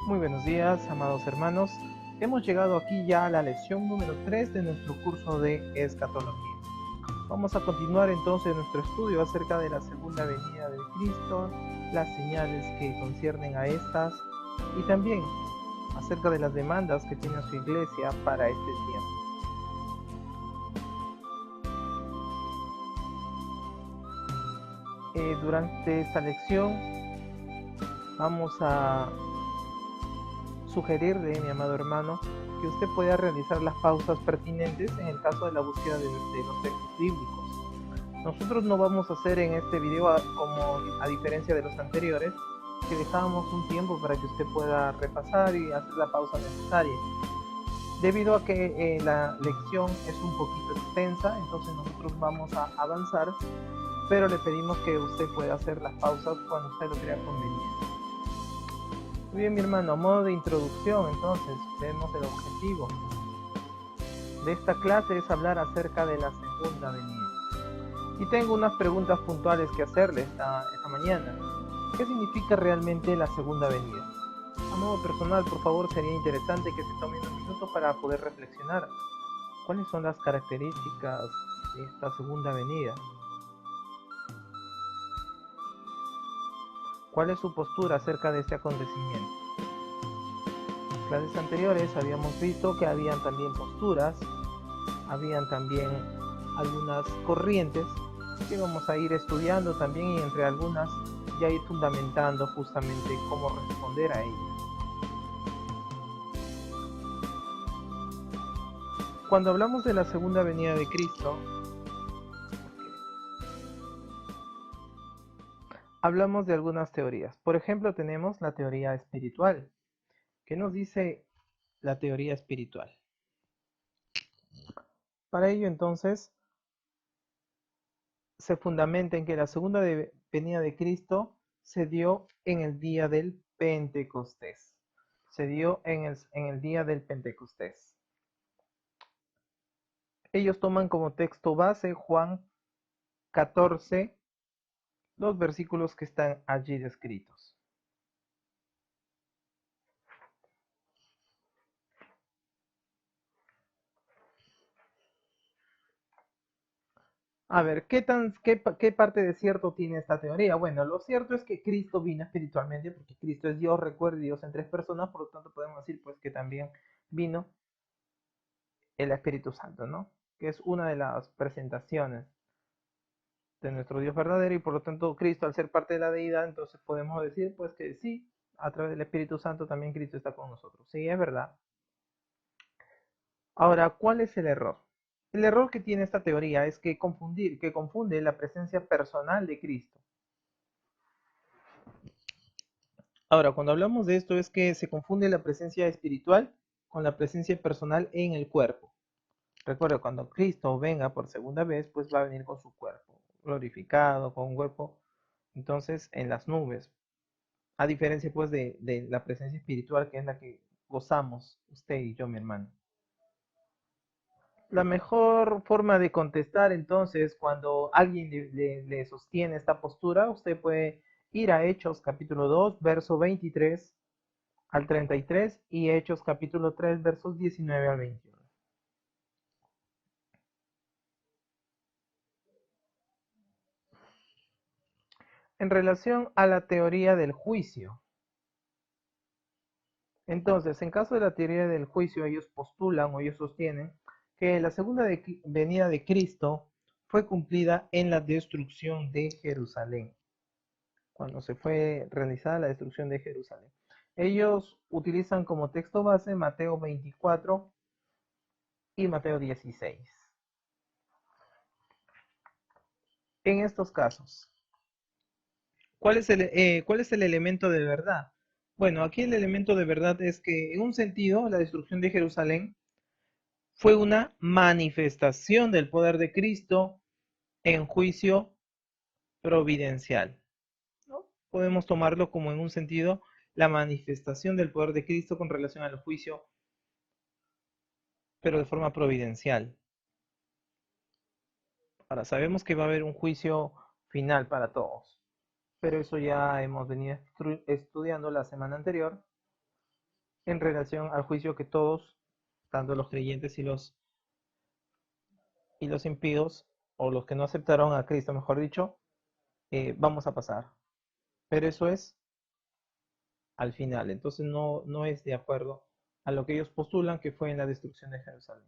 Muy buenos días, amados hermanos. Hemos llegado aquí ya a la lección número 3 de nuestro curso de escatología. Vamos a continuar entonces nuestro estudio acerca de la segunda venida de Cristo, las señales que conciernen a estas y también acerca de las demandas que tiene su iglesia para este tiempo. Durante esta lección vamos a sugerirle, mi amado hermano, que usted pueda realizar las pausas pertinentes en el caso de la búsqueda de los textos bíblicos. Nosotros no vamos a hacer en este video, como a diferencia de los anteriores, que dejamos un tiempo para que usted pueda repasar y hacer la pausa necesaria. Debido a que la lección es un poquito extensa, entonces nosotros vamos a avanzar, pero le pedimos que usted pueda hacer las pausas cuando usted lo crea conveniente. Muy bien, mi hermano, a modo de introducción, entonces, vemos el objetivo de esta clase es hablar acerca de la segunda venida. Y tengo unas preguntas puntuales que hacerle esta mañana. ¿Qué significa realmente la segunda venida? A modo personal, por favor, sería interesante que se tome un minuto para poder reflexionar. ¿Cuáles son las características de esta segunda venida? ¿Cuál es su postura acerca de este acontecimiento? En clases anteriores habíamos visto que habían también posturas, habían también algunas corrientes que vamos a ir estudiando también, y entre algunas ya ir fundamentando justamente cómo responder a ellas. Cuando hablamos de la segunda venida de Cristo, hablamos de algunas teorías. Por ejemplo, tenemos la teoría espiritual. ¿Qué nos dice la teoría espiritual? Para ello, entonces, se fundamenta en que la segunda venida de Cristo se dio en el día del Pentecostés. Se dio en el día del Pentecostés. Ellos toman como texto base Juan 14, los versículos que están allí descritos. A ver, ¿qué parte de cierto tiene esta teoría? Bueno, lo cierto es que Cristo vino espiritualmente, porque Cristo es Dios, recuerde, Dios en tres personas, por lo tanto podemos decir pues que también vino el Espíritu Santo, ¿no? Que es una de las presentaciones de nuestro Dios verdadero, y por lo tanto Cristo, al ser parte de la deidad, entonces podemos decir pues que sí, a través del Espíritu Santo también Cristo está con nosotros. Sí, es verdad. Ahora, ¿cuál es el error? El error que tiene esta teoría es que confunde la presencia personal de Cristo. Ahora, cuando hablamos de esto es que se confunde la presencia espiritual con la presencia personal en el cuerpo. Recuerda, cuando Cristo venga por segunda vez, pues va a venir con su cuerpo glorificado, con un cuerpo, entonces, en las nubes. A diferencia, pues, de la presencia espiritual, que es la que gozamos usted y yo, mi hermano. La mejor forma de contestar, entonces, cuando alguien le sostiene esta postura, usted puede ir a Hechos capítulo 2, verso 23 al 33, y Hechos capítulo 3, versos 19 al 21. En relación a la teoría del juicio. Entonces, en caso de la teoría del juicio, ellos postulan o ellos sostienen que la segunda venida de Cristo fue cumplida en la destrucción de Jerusalén, cuando se fue realizada la destrucción de Jerusalén. Ellos utilizan como texto base Mateo 24 y Mateo 16. En estos casos, ¿cuál es el elemento de verdad? Bueno, aquí el elemento de verdad es que, en un sentido, la destrucción de Jerusalén fue una manifestación del poder de Cristo en juicio providencial, ¿no? Podemos tomarlo como, en un sentido, la manifestación del poder de Cristo con relación al juicio, pero de forma providencial. Ahora, sabemos que va a haber un juicio final para todos, pero eso ya hemos venido estudiando la semana anterior, en relación al juicio que todos, tanto los creyentes y los impíos, o los que no aceptaron a Cristo, mejor dicho, vamos a pasar. Pero eso es al final, entonces no es de acuerdo a lo que ellos postulan que fue en la destrucción de Jerusalén.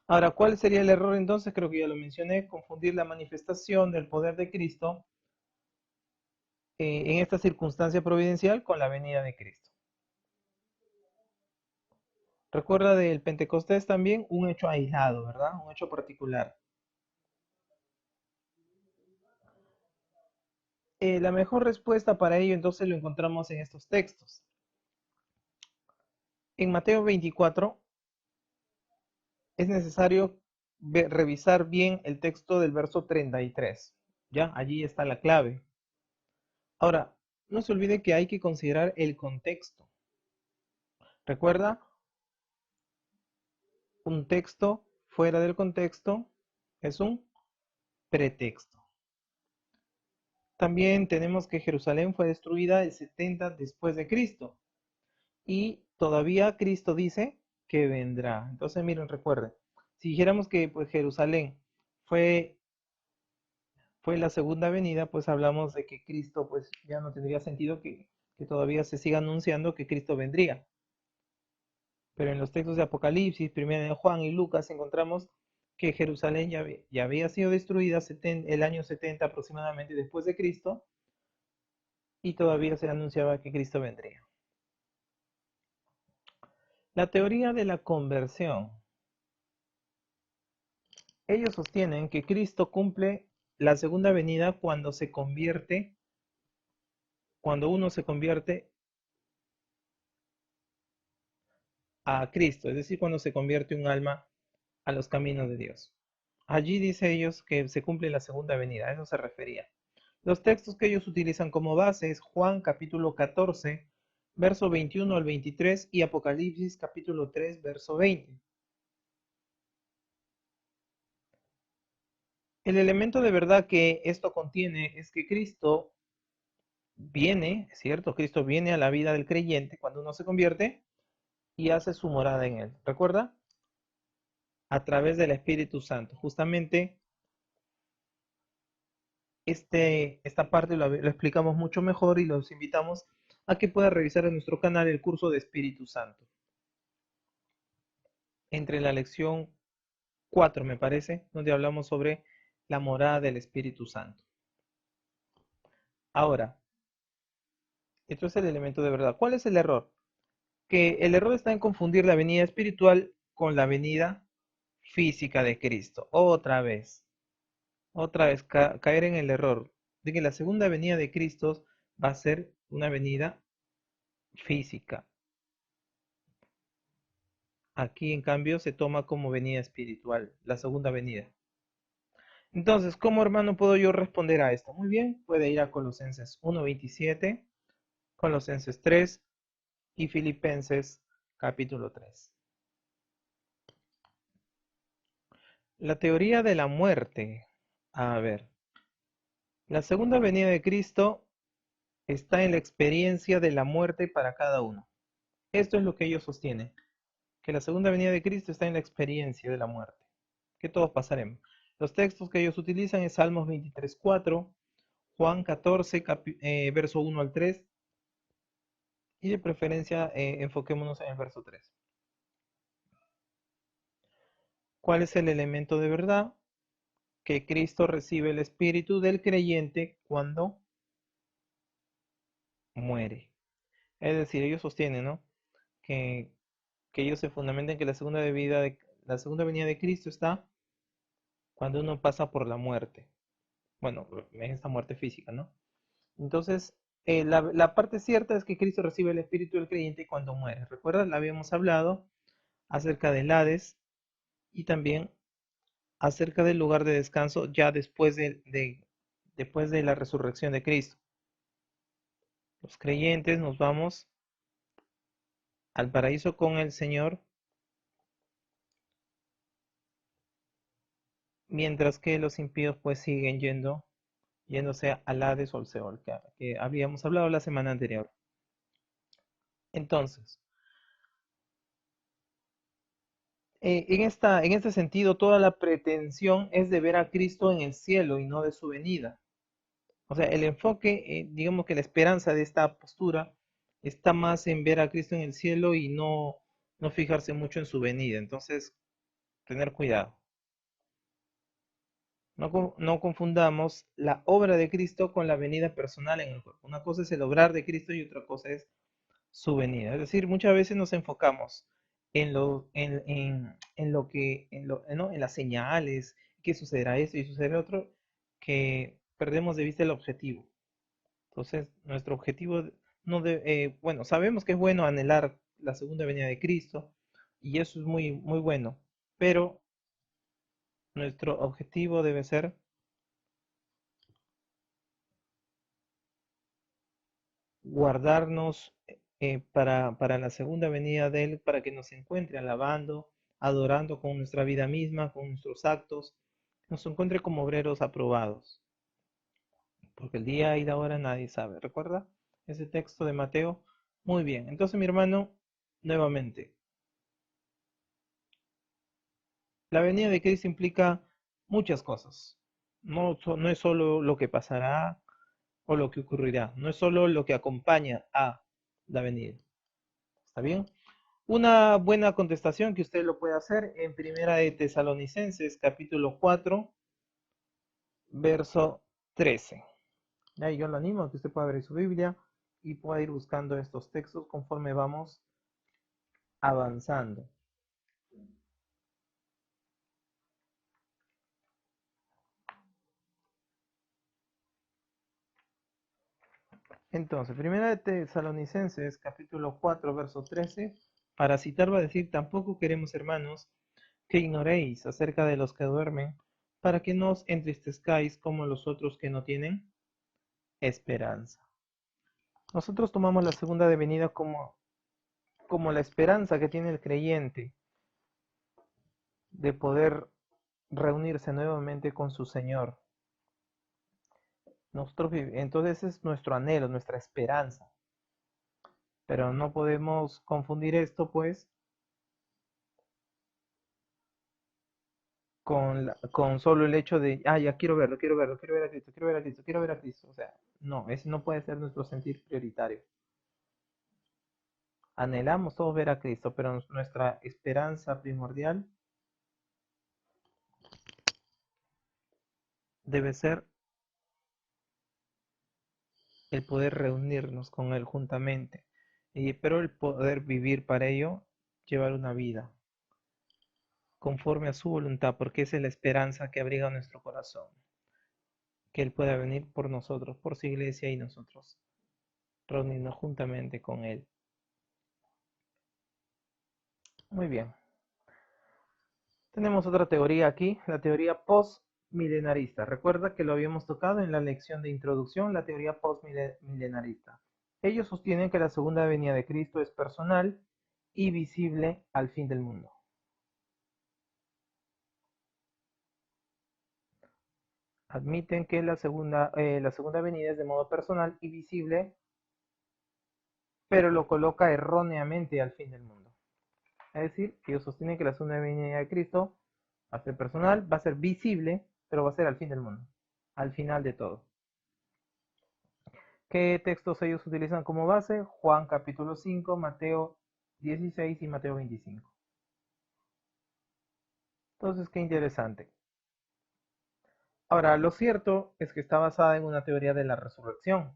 Ahora, ¿cuál sería el error entonces? Creo que ya lo mencioné, confundir la manifestación del poder de Cristo en esta circunstancia providencial con la venida de Cristo. Recuerda del Pentecostés también un hecho aislado, ¿verdad? Un hecho particular. La mejor respuesta para ello entonces lo encontramos en estos textos. En Mateo 24 es necesario revisar bien el texto del verso 33. Ya, allí está la clave. Ahora, no se olvide que hay que considerar el contexto. Recuerda, un texto fuera del contexto es un pretexto. También tenemos que Jerusalén fue destruida el 70 después de Cristo y todavía Cristo dice que vendrá. Entonces, miren, recuerden, si dijéramos que pues Jerusalén fue la segunda venida, pues hablamos de que Cristo pues ya no tendría sentido que todavía se siga anunciando que Cristo vendría. Pero en los textos de Apocalipsis, primero de Juan y Lucas encontramos que Jerusalén ya había sido destruida el año 70 aproximadamente después de Cristo y todavía se anunciaba que Cristo vendría. La teoría de la conversión. Ellos sostienen que Cristo cumple la segunda venida cuando uno se convierte a Cristo, es decir, cuando se convierte un alma a los caminos de Dios. Allí dice ellos que se cumple la segunda venida, a eso se refería. Los textos que ellos utilizan como base es Juan capítulo 14, verso 21 al 23 y Apocalipsis capítulo 3, verso 20. El elemento de verdad que esto contiene es que Cristo viene, es cierto, Cristo viene a la vida del creyente cuando uno se convierte y hace su morada en él. ¿Recuerda? A través del Espíritu Santo. Justamente esta parte lo explicamos mucho mejor y los invitamos a que pueda revisar en nuestro canal el curso de Espíritu Santo. Entre la lección 4, me parece, donde hablamos sobre la morada del Espíritu Santo. Ahora, esto es el elemento de verdad. ¿Cuál es el error? Que el error está en confundir la venida espiritual con la venida física de Cristo. Otra vez caer en el error de que la segunda venida de Cristo va a ser una venida física. Aquí en cambio se toma como venida espiritual, la segunda venida. Entonces, ¿cómo hermano puedo yo responder a esto? Muy bien, puede ir a Colosenses 1:27, Colosenses 3 y Filipenses capítulo 3. La teoría de la muerte. A ver, la segunda venida de Cristo está en la experiencia de la muerte para cada uno. Esto es lo que ellos sostienen, que la segunda venida de Cristo está en la experiencia de la muerte, que todos pasaremos. Los textos que ellos utilizan es Salmos 23:4, Juan 14, verso 1 al 3, y de preferencia enfoquémonos en el verso 3. ¿Cuál es el elemento de verdad? Que Cristo recibe el espíritu del creyente cuando muere. Es decir, ellos sostienen, ¿no? Que, que ellos se fundamentan que la segunda venida de Cristo está cuando uno pasa por la muerte. Bueno, es esta muerte física, ¿no? Entonces, la parte cierta es que Cristo recibe el espíritu del creyente cuando muere. ¿Recuerdas? La habíamos hablado acerca del Hades y también acerca del lugar de descanso ya después de la resurrección de Cristo. Los creyentes nos vamos al paraíso con el Señor, mientras que los impíos pues siguen yéndose al Hades o al Seol, que habíamos hablado la semana anterior. Entonces, En este sentido, toda la pretensión es de ver a Cristo en el cielo y no de su venida. O sea, el enfoque, digamos que la esperanza de esta postura está más en ver a Cristo en el cielo y no fijarse mucho en su venida. Entonces, tener cuidado. No confundamos la obra de Cristo con la venida personal en el cuerpo. Una cosa es el obrar de Cristo y otra cosa es su venida. Es decir, muchas veces nos enfocamos en lo que, ¿no? En las señales, que sucederá esto y sucederá otro, que perdemos de vista el objetivo. Entonces, nuestro objetivo no bueno, sabemos que es bueno anhelar la segunda venida de Cristo y eso es muy, muy bueno, pero nuestro objetivo debe ser guardarnos para la segunda venida de Él, para que nos encuentre alabando, adorando con nuestra vida misma, con nuestros actos, nos encuentre como obreros aprobados, porque el día y la hora nadie sabe. ¿Recuerda ese texto de Mateo? Muy bien, entonces mi hermano, nuevamente, la venida de Cristo implica muchas cosas. No es solo lo que pasará o lo que ocurrirá, no es solo lo que acompaña a la venida. ¿Está bien? Una buena contestación que usted lo puede hacer en Primera de Tesalonicenses, capítulo 4, verso 13. Ahí yo lo animo a que usted pueda abrir su Biblia y pueda ir buscando estos textos conforme vamos avanzando. Entonces, Primera de Tesalonicenses, capítulo 4, verso 13, para citar va a decir, tampoco queremos, hermanos, que ignoréis acerca de los que duermen, para que no os entristezcáis como los otros que no tienen esperanza. Nosotros tomamos la segunda venida como la esperanza que tiene el creyente de poder reunirse nuevamente con su Señor. Entonces es nuestro anhelo, nuestra esperanza. Pero no podemos confundir esto, pues, con solo el hecho de, ya quiero verlo, quiero verlo, quiero ver a Cristo, quiero ver a Cristo, quiero ver a Cristo. O sea, no, ese no puede ser nuestro sentir prioritario. Anhelamos todos ver a Cristo, pero nuestra esperanza primordial debe ser el poder reunirnos con Él juntamente, pero el poder vivir para ello, llevar una vida conforme a su voluntad, porque esa es la esperanza que abriga nuestro corazón, que Él pueda venir por nosotros, por su iglesia y nosotros reunirnos juntamente con Él. Muy bien, tenemos otra teoría aquí, la teoría postmilenarista. Recuerda que lo habíamos tocado en la lección de introducción, la teoría postmilenarista. Ellos sostienen que la segunda venida de Cristo es personal y visible al fin del mundo. Admiten que la segunda venida es de modo personal y visible, pero lo coloca erróneamente al fin del mundo. Es decir, que ellos sostienen que la segunda venida de Cristo va a ser personal, va a ser visible, pero va a ser al fin del mundo, al final de todo. ¿Qué textos ellos utilizan como base? Juan capítulo 5, Mateo 16 y Mateo 25. Entonces, qué interesante. Ahora, lo cierto es que está basada en una teoría de la resurrección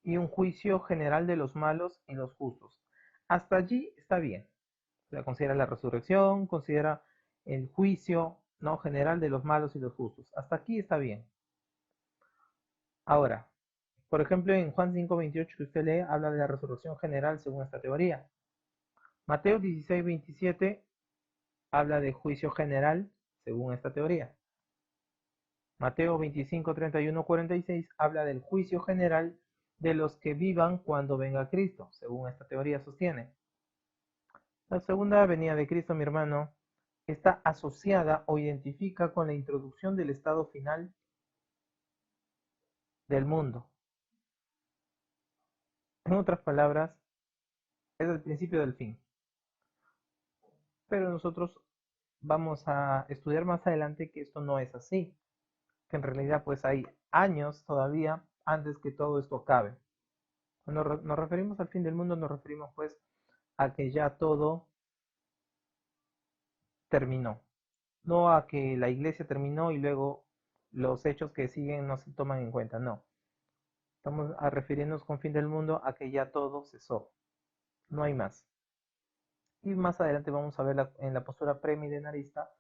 y un juicio general de los malos y los justos. Hasta allí está bien. O sea, considera la resurrección, considera el juicio, ¿no?, general de los malos y los justos. Hasta aquí está bien. Ahora, por ejemplo, en Juan 5:28 que usted lee, habla de la resurrección general según esta teoría. Mateo 16:27 habla de juicio general según esta teoría. Mateo 25:31-46 habla del juicio general de los que vivan cuando venga Cristo, según esta teoría sostiene. La segunda venida de Cristo, mi hermano, está asociada o identifica con la introducción del estado final del mundo. En otras palabras, es el principio del fin. Pero nosotros vamos a estudiar más adelante que esto no es así, que en realidad pues hay años todavía antes que todo esto acabe. Cuando nos referimos al fin del mundo, nos referimos pues a que ya todo terminó, no a que la iglesia terminó y luego los hechos que siguen no se toman en cuenta, no. Estamos a refiriéndonos con fin del mundo a que ya todo cesó, no hay más. Y más adelante vamos a ver en la postura premilenarista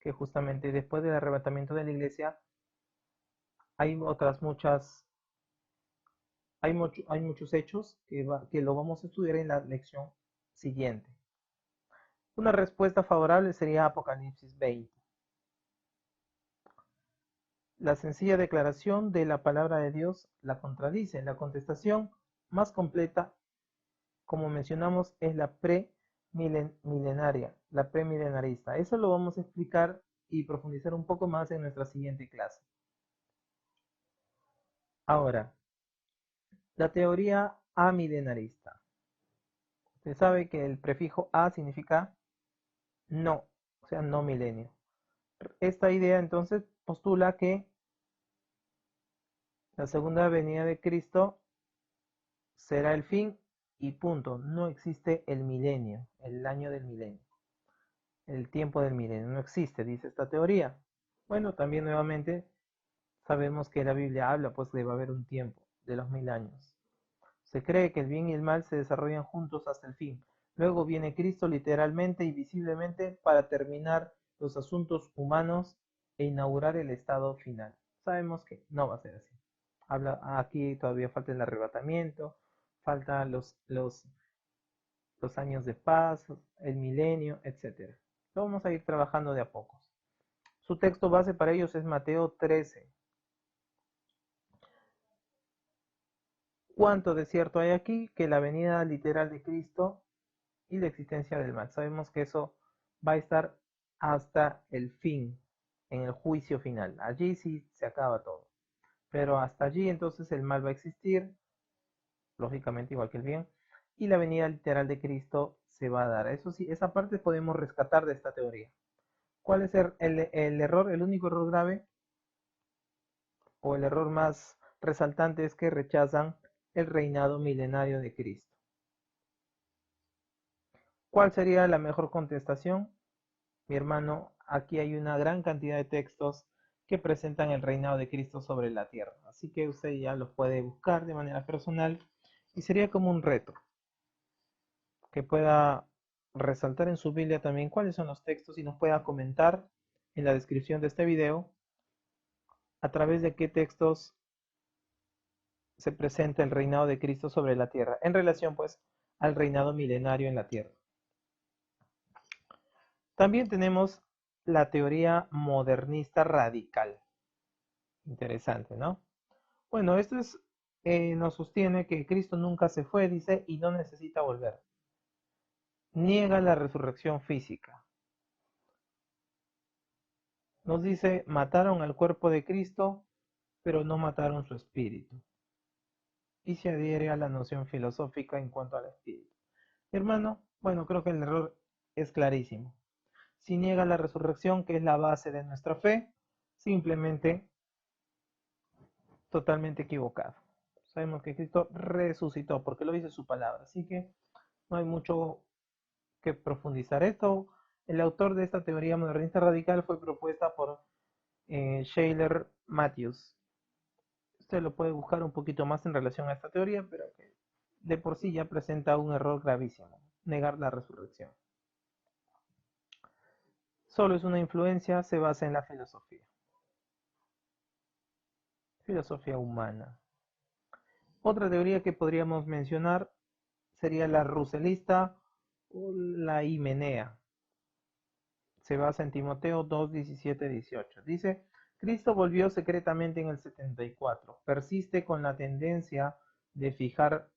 que justamente después del arrebatamiento de la iglesia hay otras muchas, hay muchos hechos que lo vamos a estudiar en la lección siguiente. Una respuesta favorable sería Apocalipsis 20. La sencilla declaración de la palabra de Dios la contradice. La contestación más completa, como mencionamos, es la premilenaria, la premilenarista. Eso lo vamos a explicar y profundizar un poco más en nuestra siguiente clase. Ahora, la teoría amilenarista. Se sabe que el prefijo a significa no, o sea, no milenio. Esta idea entonces postula que la segunda venida de Cristo será el fin y punto. No existe el milenio, el año del milenio, el tiempo del milenio. No existe, dice esta teoría. Bueno, también nuevamente sabemos que la Biblia habla pues que va a haber un tiempo de los 1000 años. Se cree que el bien y el mal se desarrollan juntos hasta el fin. Luego viene Cristo literalmente y visiblemente para terminar los asuntos humanos e inaugurar el estado final. Sabemos que no va a ser así. Aquí todavía falta el arrebatamiento, faltan los años de paz, el milenio, etc. Lo vamos a ir trabajando de a pocos. Su texto base para ellos es Mateo 13. ¿Cuánto de cierto hay aquí? Que la venida literal de Cristo y la existencia del mal. Sabemos que eso va a estar hasta el fin, en el juicio final. Allí sí se acaba todo. Pero hasta allí entonces el mal va a existir, lógicamente igual que el bien, y la venida literal de Cristo se va a dar. Eso sí, esa parte podemos rescatar de esta teoría. ¿Cuál es el error? El único error grave o el error más resaltante es que rechazan el reinado milenario de Cristo. ¿Cuál sería la mejor contestación? Mi hermano, aquí hay una gran cantidad de textos que presentan el reinado de Cristo sobre la tierra. Así que usted ya los puede buscar de manera personal y sería como un reto que pueda resaltar en su Biblia también cuáles son los textos y nos pueda comentar en la descripción de este video a través de qué textos se presenta el reinado de Cristo sobre la tierra en relación pues al reinado milenario en la tierra. También tenemos la teoría modernista radical. Interesante, ¿no? Bueno, nos sostiene que Cristo nunca se fue, dice, y no necesita volver. Niega la resurrección física. Nos dice, mataron al cuerpo de Cristo, pero no mataron su espíritu. Y se adhiere a la noción filosófica en cuanto al espíritu. Hermano, bueno, creo que el error es clarísimo. Si niega la resurrección, que es la base de nuestra fe, simplemente totalmente equivocado. Sabemos que Cristo resucitó porque lo dice su palabra, así que no hay mucho que profundizar. El autor de esta teoría modernista radical fue propuesta por Shailer Matthews. Usted lo puede buscar un poquito más en relación a esta teoría, pero que de por sí ya presenta un error gravísimo, negar la resurrección. Solo es una influencia, se basa en la filosofía humana. Otra teoría que podríamos mencionar sería la ruselista o la himenea. Se basa en Timoteo 2, 17, 18. Dice, Cristo volvió secretamente en el 74. Persiste con la tendencia de fijar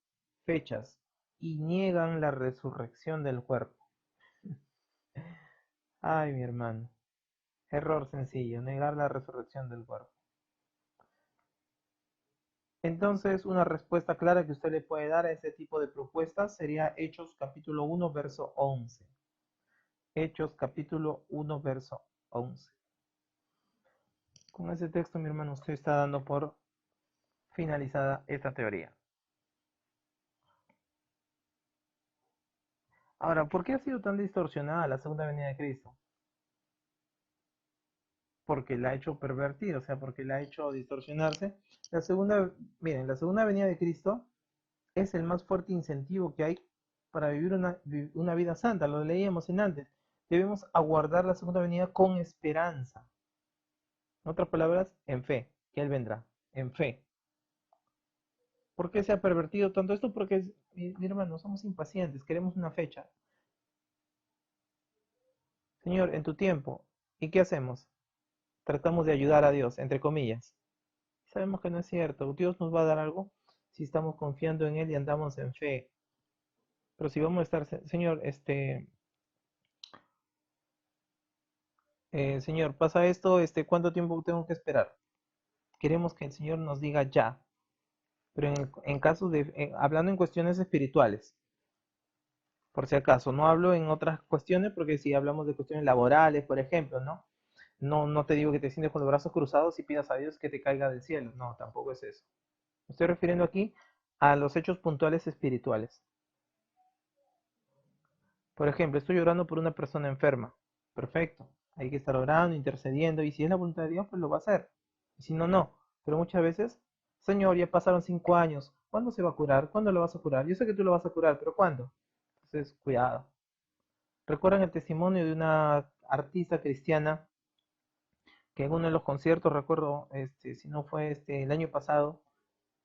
fechas y niegan la resurrección del cuerpo. Ay, mi hermano. Error sencillo, negar la resurrección del cuerpo. Entonces, una respuesta clara que usted le puede dar a este tipo de propuestas sería Hechos capítulo 1, verso 11. Hechos capítulo 1, verso 11. Con ese texto, mi hermano, usted está dando por finalizada esta teoría. Ahora, ¿por qué ha sido tan distorsionada la segunda venida de Cristo? Porque la ha hecho pervertir, o sea, porque la ha hecho distorsionarse. Miren, la segunda venida de Cristo es el más fuerte incentivo que hay para vivir una vida santa. Lo leíamos en antes. Debemos aguardar la segunda venida con esperanza. En otras palabras, en fe, que Él vendrá, en fe. ¿Por qué se ha pervertido tanto esto? Porque, mi hermano, somos impacientes, queremos una fecha. Señor, en tu tiempo. ¿Y qué hacemos? Tratamos de ayudar a Dios, entre comillas. Sabemos que no es cierto. Dios nos va a dar algo si estamos confiando en Él y andamos en fe. Pero si vamos a estar, Señor, Señor, pasa esto, ¿cuánto tiempo tengo que esperar? Queremos que el Señor nos diga ya. Pero en caso de, hablando en cuestiones espirituales, por si acaso, no hablo en otras cuestiones, porque si hablamos de cuestiones laborales, por ejemplo, ¿no? No te digo que te sientes con los brazos cruzados y pidas a Dios que te caiga del cielo. No, tampoco es eso. Me estoy refiriendo aquí a los hechos puntuales espirituales. Por ejemplo, estoy orando por una persona enferma. Perfecto. Hay que estar orando, intercediendo, y si es la voluntad de Dios, pues lo va a hacer. Y si no, no. Pero muchas veces, Señor, ya pasaron 5 años. ¿Cuándo se va a curar? ¿Cuándo lo vas a curar? Yo sé que tú lo vas a curar, pero ¿cuándo? Entonces, cuidado. ¿Recuerdan el testimonio de una artista cristiana que en uno de los conciertos, recuerdo, si no fue el año pasado,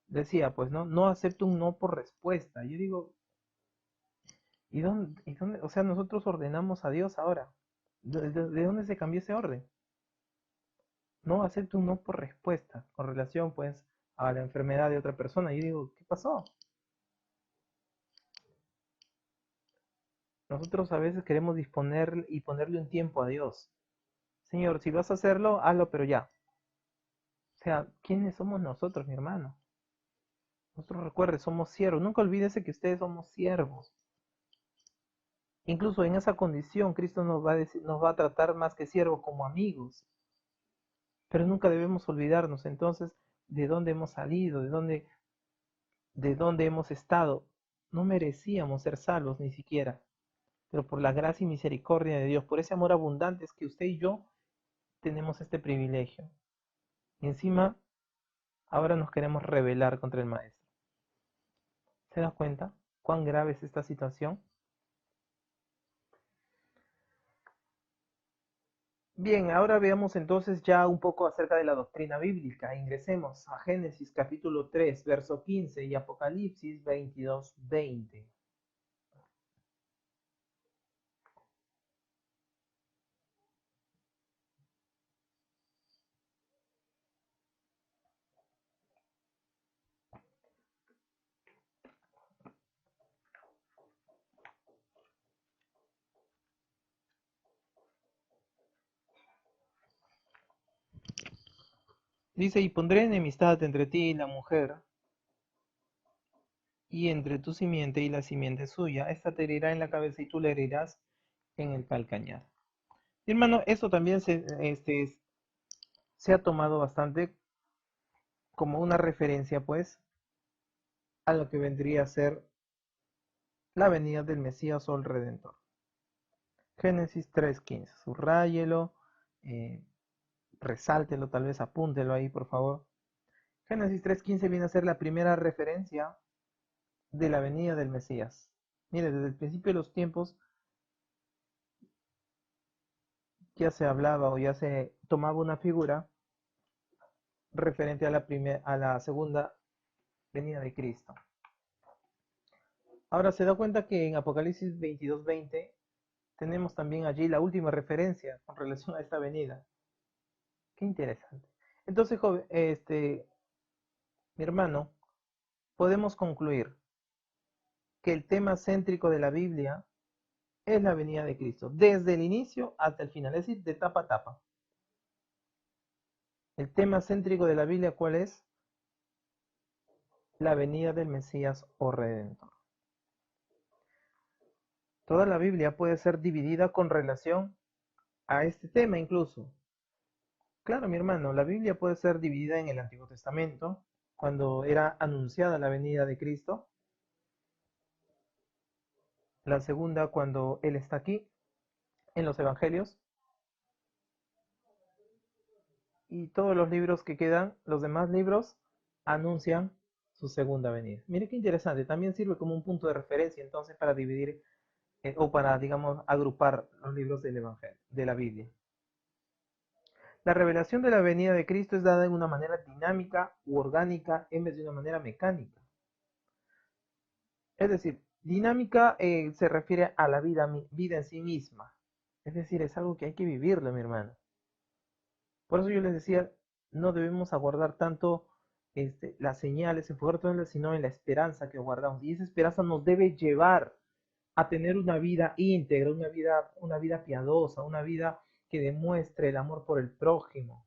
decía, pues, no acepto un no por respuesta? Yo digo, ¿y dónde? O sea, nosotros ordenamos a Dios ahora. ¿De dónde se cambió ese orden? No acepto un no por respuesta con relación, pues, a la enfermedad de otra persona. Yo digo, ¿qué pasó? Nosotros a veces queremos disponer y ponerle un tiempo a Dios. Señor, si vas a hacerlo, hazlo, pero ya. O sea, ¿quiénes somos nosotros, mi hermano? Nosotros, recuerde, somos siervos. Nunca olvídese que ustedes somos siervos. Incluso en esa condición, Cristo nos va a tratar más que siervos como amigos. Pero nunca debemos olvidarnos entonces de dónde hemos salido, de dónde hemos estado. No merecíamos ser salvos ni siquiera, pero por la gracia y misericordia de Dios, por ese amor abundante es que usted y yo tenemos este privilegio. Y encima, ahora nos queremos rebelar contra el Maestro. ¿Se da cuenta cuán grave es esta situación? Bien, ahora veamos entonces ya un poco acerca de la doctrina bíblica. Ingresemos a Génesis capítulo 3, verso 15 y Apocalipsis 22, 20. Dice, y pondré enemistad entre ti y la mujer, y entre tu simiente y la simiente suya. Esta te herirá en la cabeza y tú le herirás en el calcañar. Y hermano, eso también se ha tomado bastante como una referencia, pues, a lo que vendría a ser la venida del Mesías o el Redentor. Génesis 3:15, subrayelo, eh, resáltelo, tal vez apúntelo ahí, por favor. Génesis 3:15 viene a ser la primera referencia de la venida del Mesías. Mire, desde el principio de los tiempos ya se hablaba o ya se tomaba una figura referente a la segunda venida de Cristo. Ahora se da cuenta que en Apocalipsis 22:20 tenemos también allí la última referencia con relación a esta venida. Qué interesante. Entonces, mi hermano, podemos concluir que el tema céntrico de la Biblia es la venida de Cristo, desde el inicio hasta el final, es decir, de tapa a tapa. El tema céntrico de la Biblia, ¿cuál es? La venida del Mesías o Redentor. Toda la Biblia puede ser dividida con relación a este tema incluso. Claro, mi hermano, la Biblia puede ser dividida en el Antiguo Testamento, cuando era anunciada la venida de Cristo, la segunda cuando Él está aquí, en los Evangelios, y todos los libros que quedan, los demás libros, anuncian su segunda venida. Mire qué interesante, también sirve como un punto de referencia entonces para dividir o para, digamos, agrupar los libros del Evangelio, de la Biblia. La revelación de la venida de Cristo es dada de una manera dinámica u orgánica en vez de una manera mecánica. Es decir, dinámica se refiere a la vida en sí misma. Es decir, es algo que hay que vivirlo, mi hermano. Por eso yo les decía, no debemos aguardar tanto las señales, enfocar tanto en sino en la esperanza que guardamos. Y esa esperanza nos debe llevar a tener una vida íntegra, una vida piadosa, una vida que demuestre el amor por el prójimo,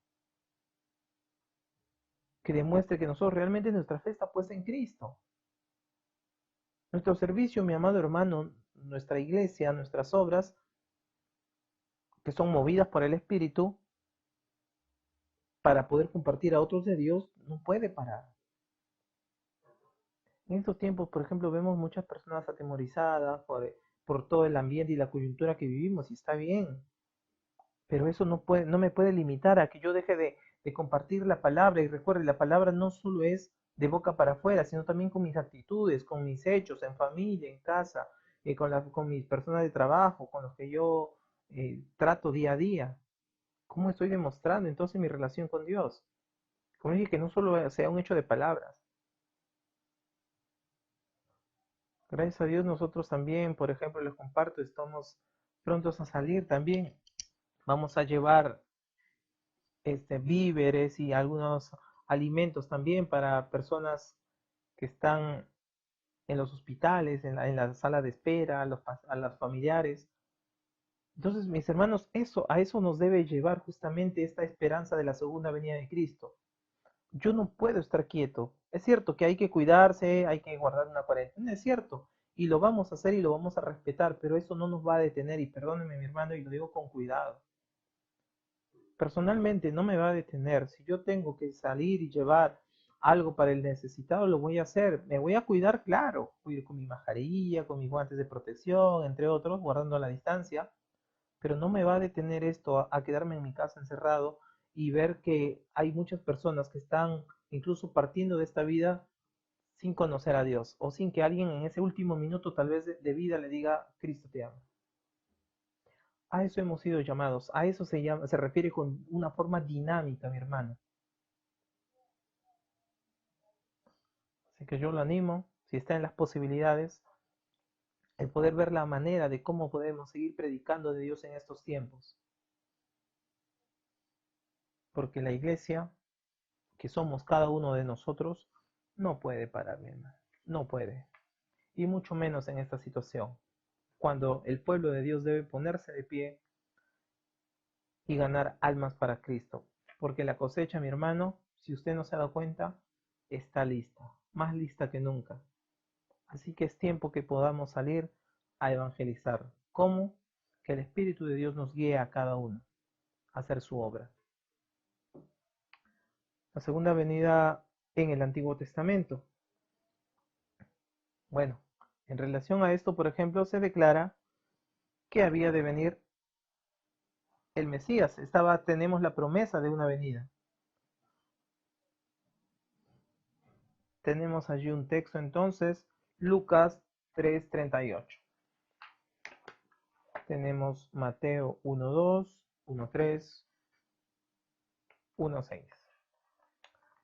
que demuestre que nosotros realmente nuestra fe está puesta en Cristo. Nuestro servicio, mi amado hermano, nuestra iglesia, nuestras obras, que son movidas por el Espíritu, para poder compartir a otros de Dios, no puede parar. En estos tiempos, por ejemplo, vemos muchas personas atemorizadas por todo el ambiente y la coyuntura que vivimos, y está bien, pero eso no me puede limitar a que yo deje de compartir la palabra. Y recuerde, la palabra no solo es de boca para afuera, sino también con mis actitudes, con mis hechos, en familia, en casa, con mis personas de trabajo, con los que yo trato día a día. ¿Cómo estoy demostrando entonces mi relación con Dios? Como dije, que no solo sea un hecho de palabras. Gracias a Dios nosotros también, por ejemplo, les comparto, estamos prontos a salir también. Vamos a llevar víveres y algunos alimentos también para personas que están en los hospitales, en la sala de espera, a los familiares. Entonces, mis hermanos, a eso nos debe llevar justamente esta esperanza de la segunda venida de Cristo. Yo no puedo estar quieto. Es cierto que hay que cuidarse, hay que guardar una cuarentena, es cierto, y lo vamos a hacer y lo vamos a respetar, pero eso no nos va a detener, y perdóneme mi hermano, y lo digo con cuidado. Personalmente no me va a detener. Si yo tengo que salir y llevar algo para el necesitado, lo voy a hacer. Me voy a cuidar, claro, cuido con mi mascarilla, con mis guantes de protección, entre otros, guardando la distancia, pero no me va a detener esto a quedarme en mi casa encerrado y ver que hay muchas personas que están incluso partiendo de esta vida sin conocer a Dios o sin que alguien en ese último minuto tal vez de vida le diga, Cristo te ama. A eso hemos sido llamados, a eso se refiere con una forma dinámica, mi hermano. Así que yo lo animo, si está en las posibilidades, el poder ver la manera de cómo podemos seguir predicando de Dios en estos tiempos. Porque la iglesia, que somos cada uno de nosotros, no puede parar, mi hermano. No puede. Y mucho menos en esta situación, cuando el pueblo de Dios debe ponerse de pie y ganar almas para Cristo. Porque la cosecha, mi hermano, si usted no se ha dado cuenta, está lista, más lista que nunca. Así que es tiempo que podamos salir a evangelizar. ¿Cómo? Que el Espíritu de Dios nos guíe a cada uno a hacer su obra. La segunda venida en el Antiguo Testamento. Bueno, en relación a esto, por ejemplo, se declara que había de venir el Mesías. Tenemos la promesa de una venida. Tenemos allí un texto entonces, Lucas 3:38. Tenemos Mateo 1:2, 1:3, 1:6.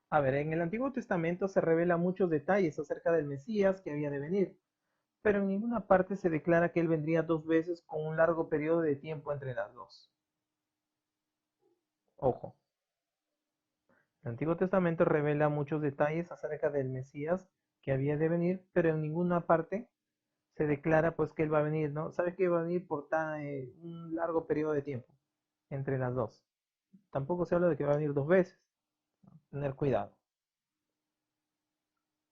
A ver, en el Antiguo Testamento se revela muchos detalles acerca del Mesías que había de venir, pero en ninguna parte se declara que él vendría dos veces con un largo periodo de tiempo entre las dos. Ojo, el Antiguo Testamento revela muchos detalles acerca del Mesías que había de venir, pero en ninguna parte se declara pues que él va a venir, ¿no? ¿Sabes que va a venir por un largo periodo de tiempo entre las dos? Tampoco se habla de que va a venir dos veces. Tener cuidado.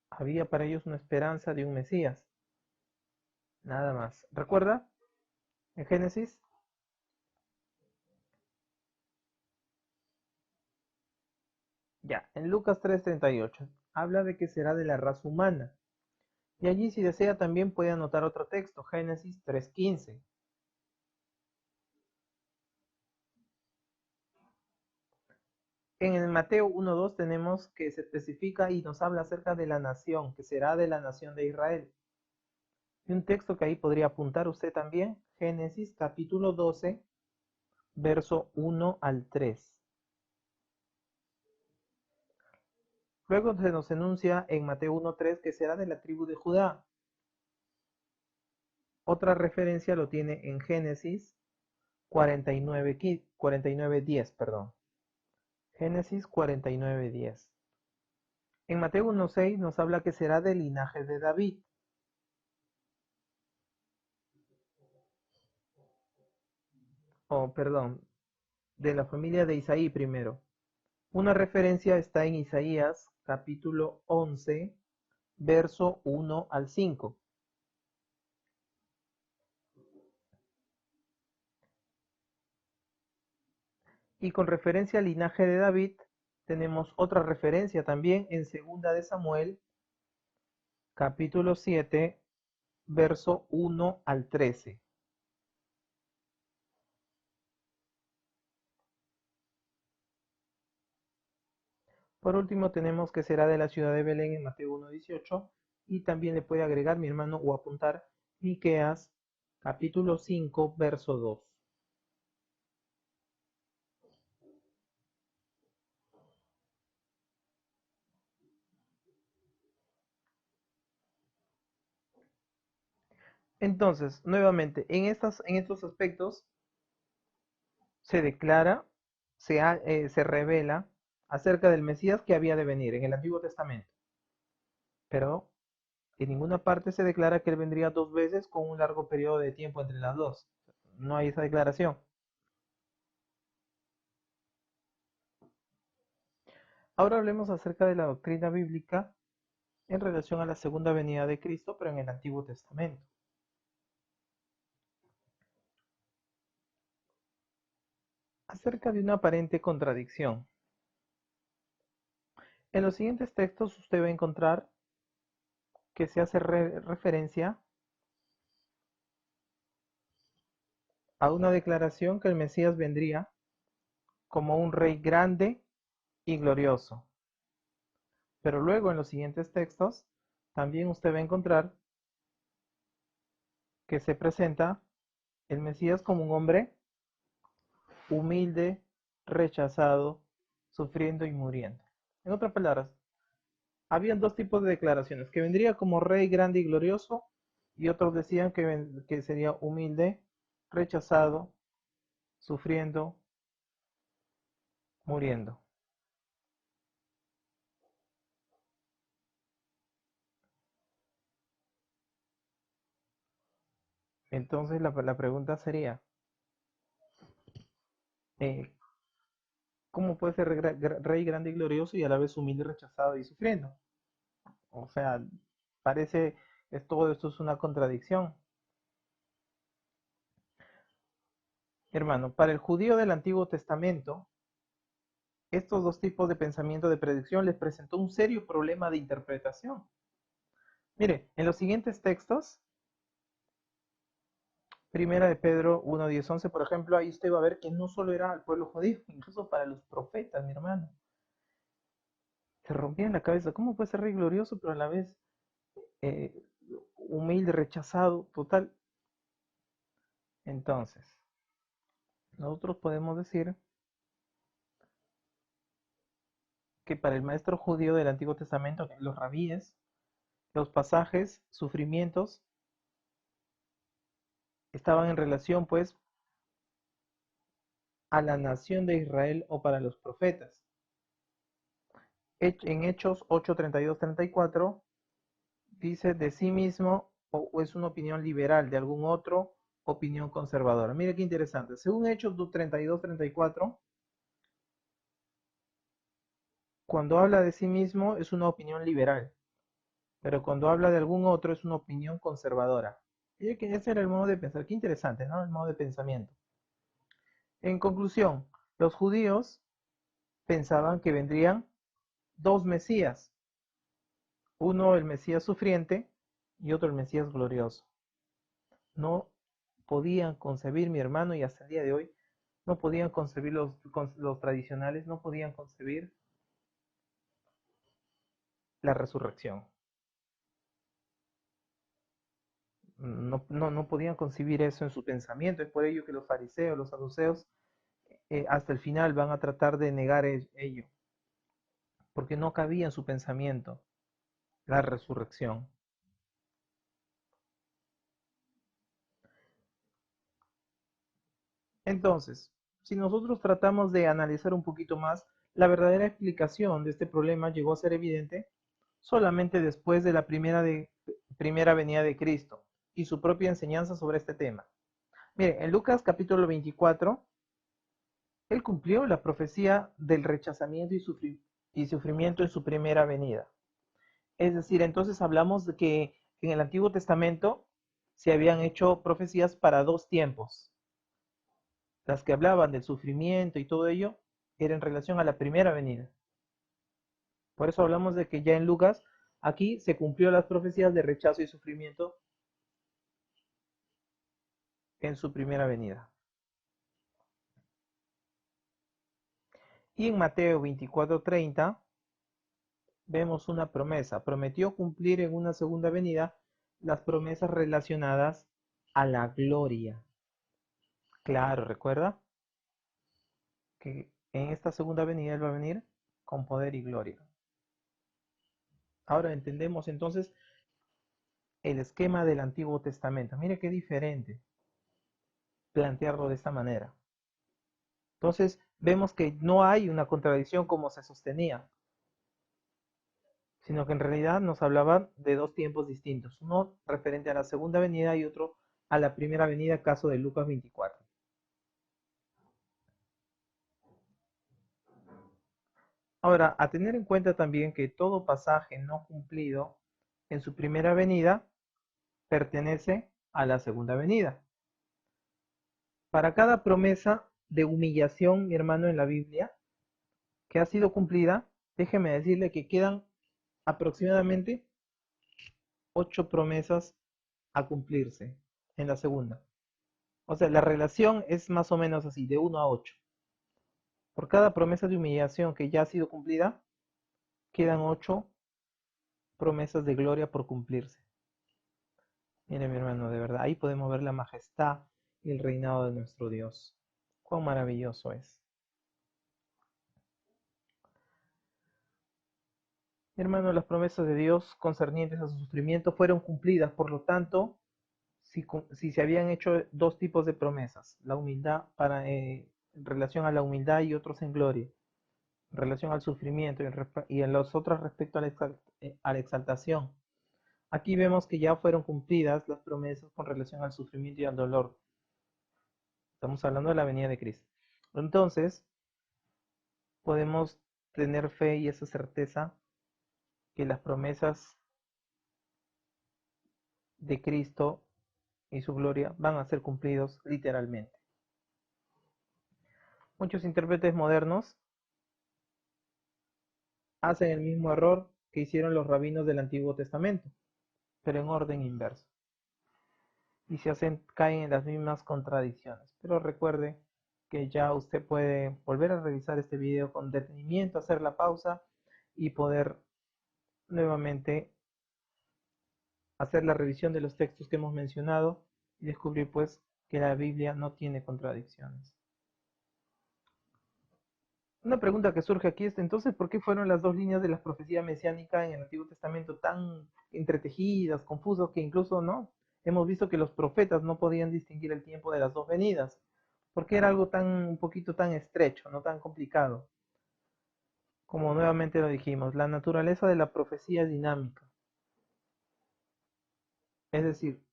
Había para ellos una esperanza de un Mesías, nada más. Recuerda En Génesis. Ya, en Lucas 3:38 habla de que será de la raza humana. Y allí, si desea, también puede anotar otro texto, Génesis 3:15. En el Mateo 1:2 tenemos que se especifica y nos habla acerca de la nación, que será de la nación de Israel. Y un texto que ahí podría apuntar usted también, Génesis capítulo 12, verso 1 al 3. Luego se nos enuncia en Mateo 1:3 que será de la tribu de Judá. Otra referencia lo tiene en Génesis 49:10, perdón. Génesis 49:10. En Mateo 1:6 nos habla que será del linaje de David. Perdón, de la familia de Isaí primero. Una referencia está en Isaías capítulo 11, verso 1 al 5. Y con referencia al linaje de David, tenemos otra referencia también en Segunda de Samuel, capítulo 7, verso 1 al 13. Por último, tenemos que será de la ciudad de Belén en Mateo 1:18, y también le puede agregar mi hermano o apuntar Miqueas, capítulo 5, verso 2. Entonces, nuevamente, en estos aspectos se declara, se revela acerca del Mesías que había de venir en el Antiguo Testamento. Pero en ninguna parte se declara que él vendría 2 veces con un largo periodo de tiempo entre las dos. No hay esa declaración. Ahora hablemos acerca de la doctrina bíblica en relación a la segunda venida de Cristo, pero en el Antiguo Testamento. Acerca de una aparente contradicción. En los siguientes textos usted va a encontrar que se hace referencia a una declaración que el Mesías vendría como un rey grande y glorioso. Pero luego en los siguientes textos también usted va a encontrar que se presenta el Mesías como un hombre humilde, rechazado, sufriendo y muriendo. En otras palabras, habían dos tipos de declaraciones, que vendría como rey grande y glorioso, y otros decían que sería humilde, rechazado, sufriendo, muriendo. Entonces la pregunta sería, eh, ¿cómo puede ser rey grande y glorioso y a la vez humilde, rechazado y sufriendo? O sea, parece que todo esto es una contradicción. Hermano, para el judío del Antiguo Testamento, estos dos tipos de pensamiento de predicción les presentó un serio problema de interpretación. Mire, en los siguientes textos, Primera de Pedro 1, 10, 11, por ejemplo, ahí usted va a ver que no solo era al pueblo judío, incluso para los profetas, mi hermano. Se rompían la cabeza, ¿cómo puede ser rey glorioso, pero a la vez eh, humilde, rechazado, total? Entonces, nosotros podemos decir que para el maestro judío del Antiguo Testamento, los rabíes, los pasajes, sufrimientos, estaban en relación pues a la nación de Israel o para los profetas. En Hechos 8, 32, 34 dice de sí mismo o es una opinión liberal de algún otro, opinión conservadora. Mire qué interesante. Según Hechos 32, 34, cuando habla de sí mismo es una opinión liberal, pero cuando habla de algún otro es una opinión conservadora. Y que ese era el modo de pensar. Qué interesante, ¿no? El modo de pensamiento. En conclusión, los judíos pensaban que vendrían dos Mesías. Uno el Mesías sufriente y otro el Mesías glorioso. No podían concebir, mi hermano, y hasta el día de hoy, no podían concebir los tradicionales, no podían concebir la resurrección. No podían concebir eso en su pensamiento. Es por ello que los fariseos, los saduceos, hasta el final van a tratar de negar ello, porque no cabía en su pensamiento la resurrección. Entonces, si nosotros tratamos de analizar un poquito más, la verdadera explicación de este problema llegó a ser evidente solamente después de la primera venida de Cristo y su propia enseñanza sobre este tema. Mire, en Lucas capítulo 24, él cumplió la profecía del rechazamiento y sufrimiento en su primera venida. Es decir, entonces hablamos de que en el Antiguo Testamento se habían hecho profecías para dos tiempos. Las que hablaban del sufrimiento y todo ello era en relación a la primera venida. Por eso hablamos de que ya en Lucas, aquí se cumplió las profecías de rechazo y sufrimiento en su primera venida. Y en Mateo 24:30 vemos una promesa. Prometió cumplir en una segunda venida las promesas relacionadas a la gloria. Claro, recuerda que en esta segunda venida Él va a venir con poder y gloria. Ahora entendemos entonces el esquema del Antiguo Testamento. Mire qué diferente plantearlo de esta manera. Entonces vemos que no hay una contradicción como se sostenía, sino que en realidad nos hablaban de dos tiempos distintos, uno referente a la segunda venida y otro a la primera venida, caso de Lucas 24. Ahora, a tener en cuenta también que todo pasaje no cumplido en su primera venida pertenece a la segunda venida. Para cada promesa de humillación, mi hermano, en la Biblia, que ha sido cumplida, déjeme decirle que quedan aproximadamente 8 promesas a cumplirse en la segunda. O sea, la relación es más o menos así, de 1 a 8. Por cada promesa de humillación que ya ha sido cumplida, quedan 8 promesas de gloria por cumplirse. Mire, mi hermano, de verdad, ahí podemos ver la majestad y el reinado de nuestro Dios. Cuán maravilloso es. Mi hermano, las promesas de Dios concernientes a su sufrimiento fueron cumplidas, por lo tanto, si se habían hecho dos tipos de promesas, la humildad en relación a la humildad y otros en gloria, en relación al sufrimiento y en los otros respecto a la exaltación. Aquí vemos que ya fueron cumplidas las promesas con relación al sufrimiento y al dolor. Estamos hablando de la venida de Cristo. Entonces, podemos tener fe y esa certeza que las promesas de Cristo y su gloria van a ser cumplidos literalmente. Muchos intérpretes modernos hacen el mismo error que hicieron los rabinos del Antiguo Testamento, pero en orden inverso. Y caen en las mismas contradicciones. Pero recuerde que ya usted puede volver a revisar este video con detenimiento, hacer la pausa y poder nuevamente hacer la revisión de los textos que hemos mencionado y descubrir pues que la Biblia no tiene contradicciones. Una pregunta que surge aquí es entonces, ¿por qué fueron las dos líneas de la profecía mesiánica en el Antiguo Testamento tan entretejidas, confusas, que incluso no hemos visto que los profetas no podían distinguir el tiempo de las dos venidas? Porque era algo un poquito tan estrecho, no tan complicado. Como nuevamente lo dijimos, la naturaleza de la profecía es dinámica. Es decir,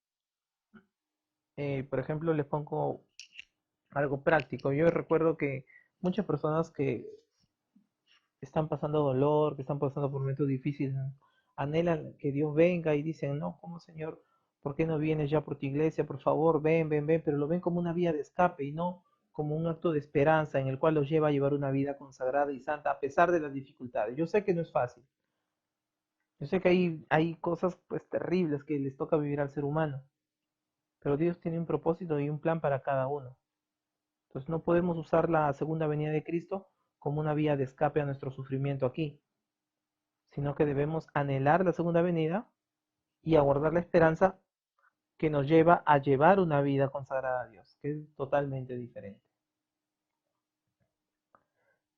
por ejemplo, les pongo algo práctico. Yo recuerdo que muchas personas que están pasando dolor, que están pasando por momentos difíciles, anhelan que Dios venga y dicen, no, ¿cómo Señor ¿Por qué no vienes ya por tu iglesia? Por favor, ven, ven, ven, pero lo ven como una vía de escape y no como un acto de esperanza en el cual los lleva a llevar una vida consagrada y santa a pesar de las dificultades. Yo sé que no es fácil. Yo sé que hay cosas pues terribles que les toca vivir al ser humano, pero Dios tiene un propósito y un plan para cada uno. Entonces no podemos usar la segunda venida de Cristo como una vía de escape a nuestro sufrimiento aquí, sino que debemos anhelar la segunda venida y aguardar la esperanza que nos lleva a llevar una vida consagrada a Dios, que es totalmente diferente.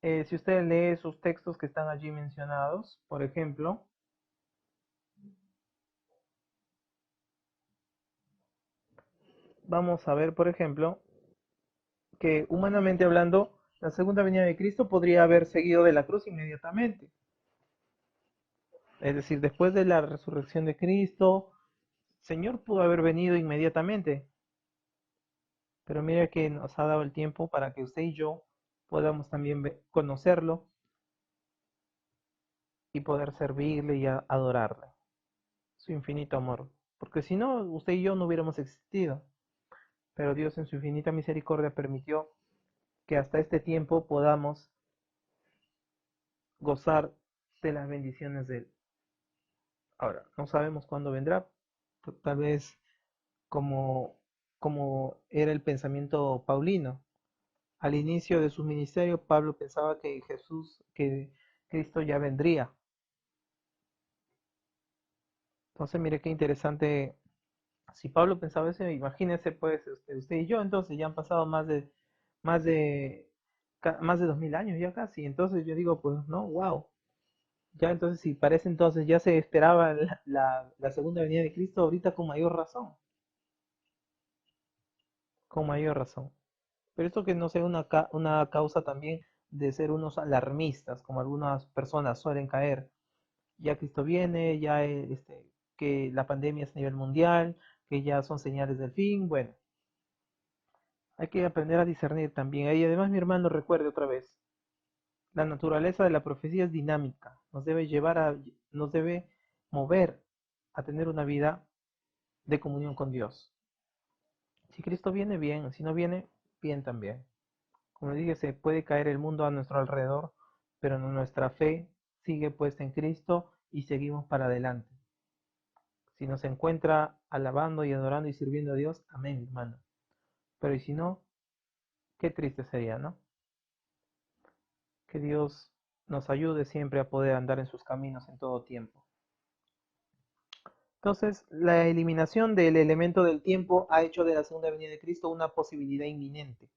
Si usted lee esos textos que están allí mencionados, por ejemplo, vamos a ver, por ejemplo, que humanamente hablando, la segunda venida de Cristo podría haber seguido de la cruz inmediatamente. Es decir, después de la resurrección de Cristo, Señor pudo haber venido inmediatamente, pero mira que nos ha dado el tiempo para que usted y yo podamos también conocerlo y poder servirle y adorarle. Su infinito amor. Porque si no, usted y yo no hubiéramos existido. Pero Dios en su infinita misericordia permitió que hasta este tiempo podamos gozar de las bendiciones de Él. Ahora, no sabemos cuándo vendrá. Tal vez como, como era el pensamiento paulino. Al inicio de su ministerio, Pablo pensaba que Cristo ya vendría. Entonces, mire qué interesante. Si Pablo pensaba eso, imagínese pues usted y yo, entonces ya han pasado más de, más de 2000 años ya casi. Entonces yo digo, pues no, wow. Ya entonces si parece entonces ya se esperaba la segunda venida de Cristo, ahorita con mayor razón, con mayor razón. Pero esto que no sea una causa también de ser unos alarmistas, como algunas personas suelen caer. Ya Cristo viene, ya que la pandemia es a nivel mundial, que ya son señales del fin. Bueno, hay que aprender a discernir también. Y además, mi hermano, recuerde otra vez, la naturaleza de la profecía es dinámica, nos debe mover a tener una vida de comunión con Dios. Si Cristo viene, bien, si no viene, bien también. Como dije, se puede caer el mundo a nuestro alrededor, pero nuestra fe sigue puesta en Cristo y seguimos para adelante. Si nos encuentra alabando y adorando y sirviendo a Dios, amén, hermano. Pero y si no, qué triste sería, ¿no? Que Dios nos ayude siempre a poder andar en sus caminos en todo tiempo. Entonces, la eliminación del elemento del tiempo ha hecho de la segunda venida de Cristo una posibilidad inminente.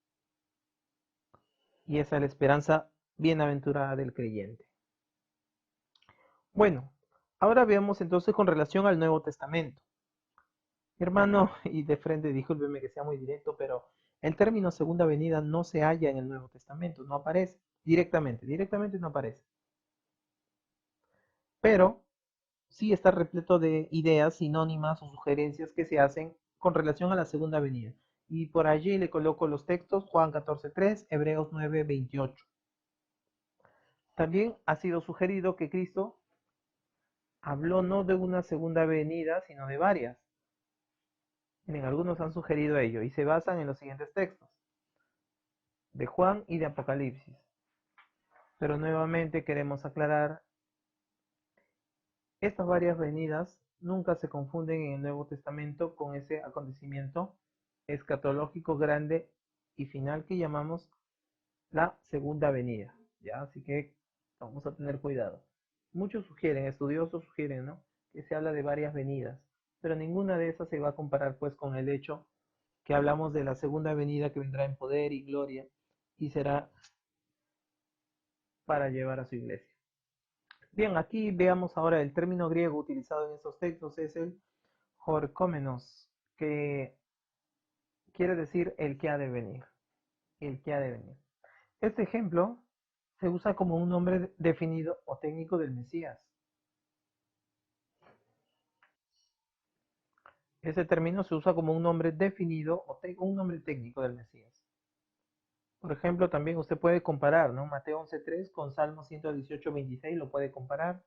Y esa es la esperanza bienaventurada del creyente. Bueno, ahora veamos entonces con relación al Nuevo Testamento. Mi hermano, y de frente, discúlpeme que sea muy directo, pero el término segunda venida no se halla en el Nuevo Testamento, no aparece directamente no aparece. Pero sí está repleto de ideas sinónimas o sugerencias que se hacen con relación a la segunda venida. Y por allí le coloco los textos, Juan 14:3, Hebreos 9:28. También ha sido sugerido que Cristo habló no de una segunda venida, sino de varias. Miren, algunos han sugerido ello y se basan en los siguientes textos, de Juan y de Apocalipsis. Pero nuevamente queremos aclarar, estas varias venidas nunca se confunden en el Nuevo Testamento con ese acontecimiento escatológico grande y final que llamamos la segunda venida. ¿Ya? Así que vamos a tener cuidado. Muchos sugieren, estudiosos sugieren, ¿no?, que se habla de varias venidas, pero ninguna de esas se va a comparar pues con el hecho que hablamos de la segunda venida que vendrá en poder y gloria y será para llevar a su iglesia. Bien, aquí veamos ahora el término griego utilizado en estos textos es el horcómenos, que quiere decir el que ha de venir, el que ha de venir. Este ejemplo se usa como un nombre definido o técnico del Mesías. Ese término se usa como un nombre definido o un nombre técnico del Mesías. Por ejemplo, también usted puede comparar, ¿no?, Mateo 11:3 con Salmo 118:26, lo puede comparar.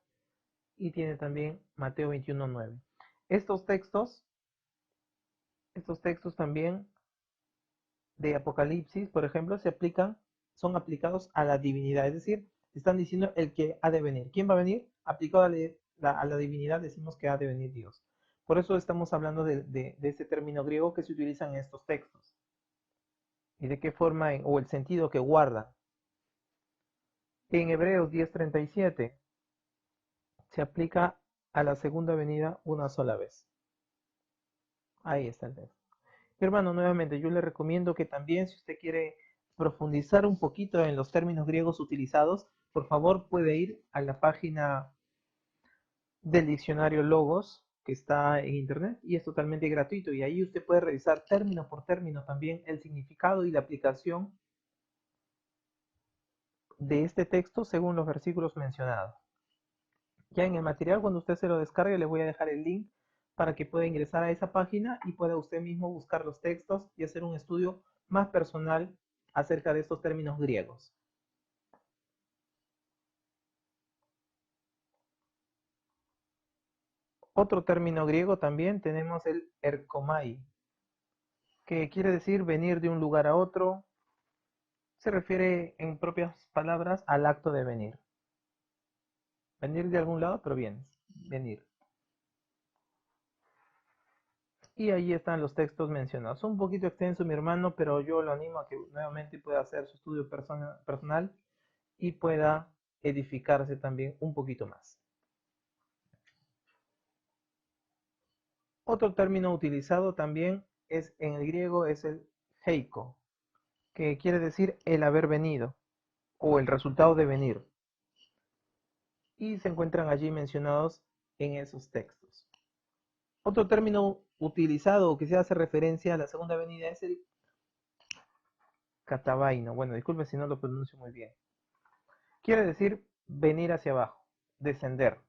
Y tiene también Mateo 21:9. Estos textos Estos textos también de Apocalipsis, por ejemplo, son aplicados a la divinidad, es decir, están diciendo el que ha de venir. ¿Quién va a venir? Aplicado a la divinidad decimos que ha de venir Dios. Por eso estamos hablando de este término griego que se utiliza en estos textos. Y de qué forma, o el sentido que guarda. En Hebreos 10:37 se aplica a la segunda venida una sola vez. Ahí está el texto. Hermano, nuevamente yo le recomiendo que también, si usted quiere profundizar un poquito en los términos griegos utilizados, por favor puede ir a la página del diccionario Logos, que está en internet y es totalmente gratuito, y ahí usted puede revisar término por término también el significado y la aplicación de este texto según los versículos mencionados. Ya en el material, cuando usted se lo descargue, le voy a dejar el link para que pueda ingresar a esa página y pueda usted mismo buscar los textos y hacer un estudio más personal acerca de estos términos griegos. Otro término griego también tenemos el erkomai, que quiere decir venir de un lugar a otro. Se refiere en propias palabras al acto de venir. Venir de algún lado, pero vienes, venir. Y ahí están los textos mencionados. Un poquito extenso, mi hermano, pero yo lo animo a que nuevamente pueda hacer su estudio personal y pueda edificarse también un poquito más. Otro término utilizado también es en el griego es el heiko, que quiere decir el haber venido o el resultado de venir. Y se encuentran allí mencionados en esos textos. Otro término utilizado o que se hace referencia a la segunda venida es el catabaino. Bueno, disculpe si no lo pronuncio muy bien. Quiere decir venir hacia abajo, descender.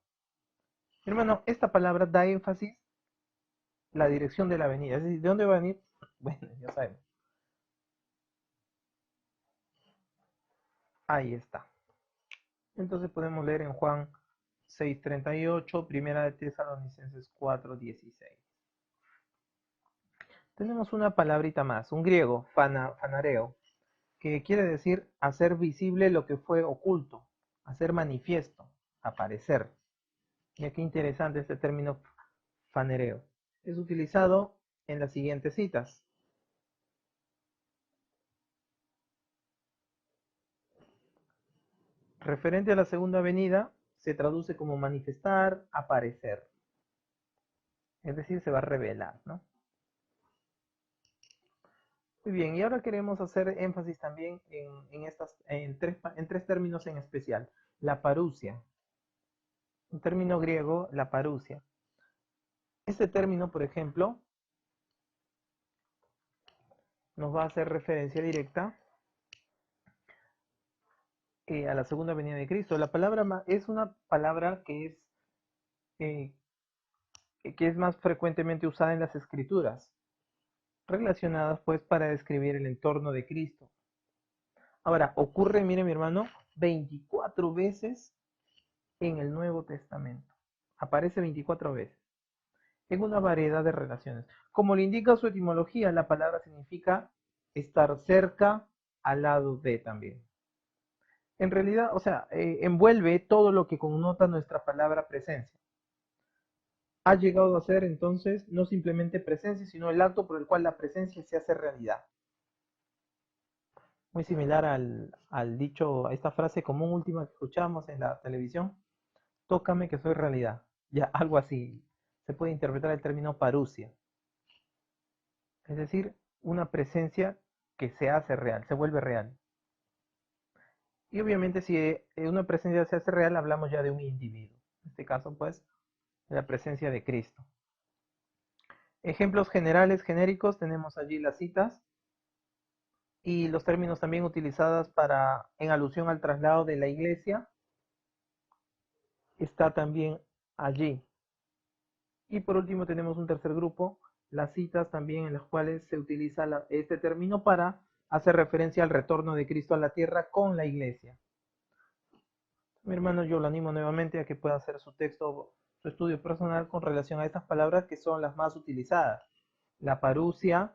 Hermano, esta palabra da énfasis a la dirección de la venida. Es decir, ¿de dónde va a venir? Bueno, ya sabemos. Ahí está. Entonces podemos leer en Juan 6:38, Primera de Tesalonicenses 4:16. Tenemos una palabrita más, un griego, fanareo, que quiere decir hacer visible lo que fue oculto, hacer manifiesto, aparecer. Mira qué interesante este término fanereo. Es utilizado en las siguientes citas. Referente a la segunda venida, se traduce como manifestar, aparecer. Es decir, se va a revelar, ¿no? Muy bien, y ahora queremos hacer énfasis también en tres términos en especial. La parusia, un término griego, la parusia. Este término, por ejemplo, nos va a hacer referencia directa a la segunda venida de Cristo. La palabra es una palabra eh, que es más frecuentemente usada en las escrituras, relacionadas pues para describir el entorno de Cristo. Ahora, ocurre, mire mi hermano, 24 veces en el Nuevo Testamento. Aparece 24 veces en una variedad de relaciones. Como le indica su etimología, la palabra significa estar cerca, al lado de también. En realidad, o sea, envuelve todo lo que connota nuestra palabra presencia. Ha llegado a ser entonces no simplemente presencia, sino el acto por el cual la presencia se hace realidad. Muy similar al dicho, a esta frase común última que escuchamos en la televisión, tócame que soy realidad. Ya, algo así. Se puede interpretar el término parusia. Es decir, una presencia que se hace real, se vuelve real. Y obviamente si una presencia se hace real, hablamos ya de un individuo. En este caso, pues, de la presencia de Cristo. Ejemplos generales, genéricos, tenemos allí las citas y los términos también utilizados en alusión al traslado de la iglesia, está también allí. Y por último tenemos un tercer grupo, las citas también en las cuales se utiliza este término para hacer referencia al retorno de Cristo a la tierra con la iglesia. Mi hermano, yo lo animo nuevamente a que pueda hacer su texto, su estudio personal con relación a estas palabras que son las más utilizadas. la parusia,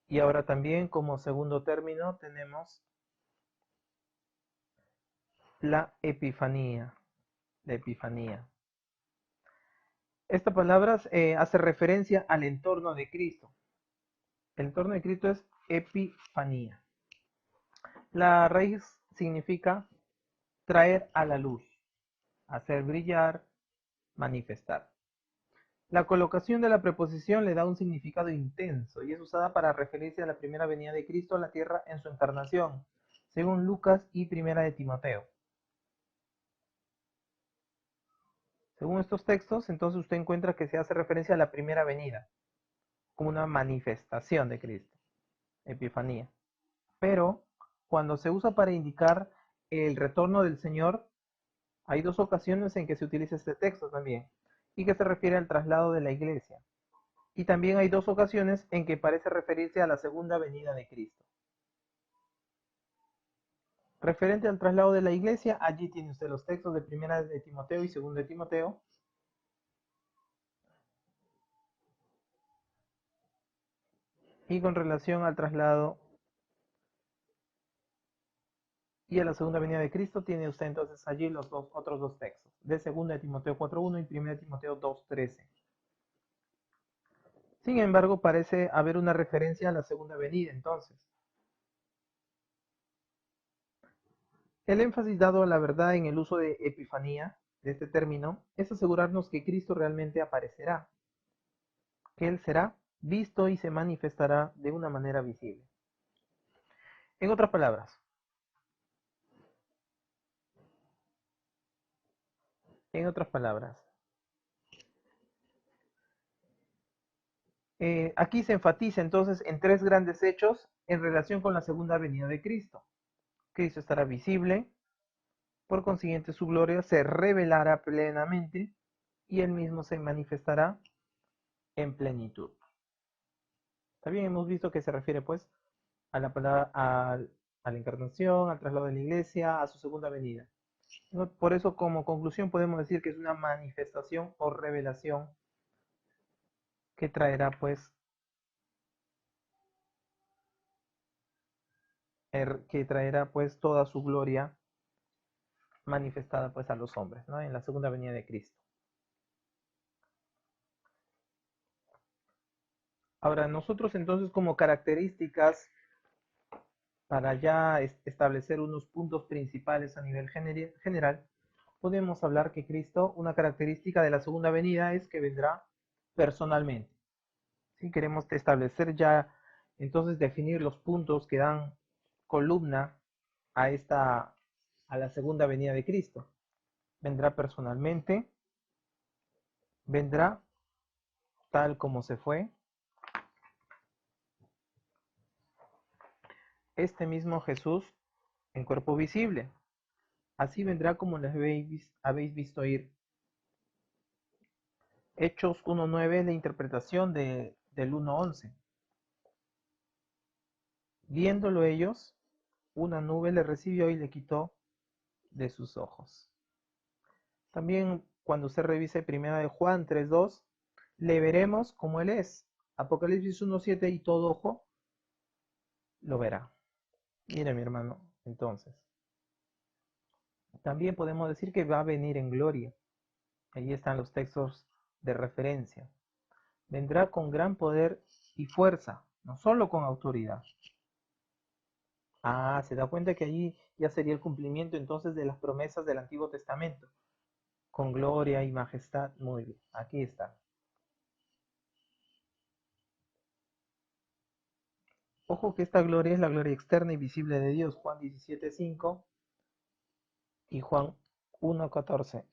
y ahora también como segundo término tenemos la epifanía. La epifanía. Esta palabra hace referencia al entorno de Cristo. El entorno de Cristo es epifanía. La raíz significa traer a la luz, hacer brillar, manifestar. La colocación de la preposición le da un significado intenso y es usada para referirse a la primera venida de Cristo a la tierra en su encarnación, según Lucas y Primera de Timoteo. Según estos textos, entonces usted encuentra que se hace referencia a la primera venida, como una manifestación de Cristo, epifanía. Pero cuando se usa para indicar el retorno del Señor, hay dos ocasiones en que se utiliza este texto también, y que se refiere al traslado de la iglesia. Y también hay dos ocasiones en que parece referirse a la segunda venida de Cristo. Referente al traslado de la iglesia, allí tiene usted los textos de Primera de Timoteo y Segunda de Timoteo. Y con relación al traslado y a la segunda venida de Cristo, tiene usted entonces allí los otros dos textos, de Segunda de Timoteo 4.1 y Primera de Timoteo 2.13. Sin embargo, parece haber una referencia a la segunda venida entonces. El énfasis dado a la verdad en el uso de epifanía, de este término, es asegurarnos que Cristo realmente aparecerá, que Él será visto y se manifestará de una manera visible. En otras palabras, aquí se enfatiza entonces en tres grandes hechos en relación con la segunda venida de Cristo. Cristo estará visible, por consiguiente su gloria se revelará plenamente y Él mismo se manifestará en plenitud. También hemos visto que se refiere pues a la palabra, a la encarnación, al traslado de la iglesia, a su segunda venida. Por eso, como conclusión, podemos decir que es una manifestación o revelación que traerá pues toda su gloria manifestada pues a los hombres, ¿no? En la segunda venida de Cristo. Ahora, nosotros entonces como características, para ya establecer unos puntos principales a nivel general, podemos hablar que Cristo, una característica de la segunda venida es que vendrá personalmente. Si queremos establecer ya, entonces definir los puntos que dan columna a la segunda venida de Cristo. Vendrá personalmente, vendrá tal como se fue. Este mismo Jesús en cuerpo visible. Así vendrá como les habéis visto ir. Hechos 1.9 es la interpretación del 1.11. Viéndolo ellos, una nube le recibió y le quitó de sus ojos. También cuando usted revise primera de Juan 3.2, le veremos como Él es. Apocalipsis 1.7 y todo ojo lo verá. Mire mi hermano, entonces. También podemos decir que va a venir en gloria. Allí están los textos de referencia. Vendrá con gran poder y fuerza, no solo con autoridad. Se da cuenta que allí ya sería el cumplimiento entonces de las promesas del Antiguo Testamento. Con gloria y majestad. Muy bien, aquí está. Ojo que esta gloria es la gloria externa y visible de Dios. Juan 17.5 y Juan 1.14.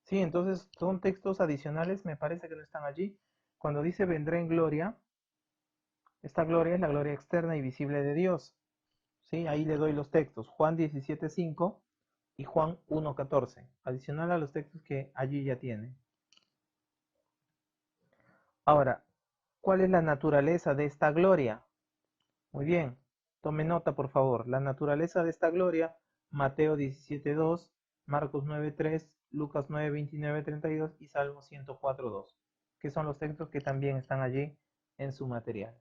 Sí, entonces son textos adicionales, me parece que no están allí. Cuando dice vendré en gloria, esta gloria es la gloria externa y visible de Dios. ¿Sí? Ahí le doy los textos, Juan 17.5 y Juan 1.14, adicional a los textos que allí ya tiene. Ahora, ¿cuál es la naturaleza de esta gloria? Muy bien, tome nota por favor. La naturaleza de esta gloria, Mateo 17.2, Marcos 9.3, Lucas 9.29-32 y Salmo 104.2. que son los textos que también están allí en su material.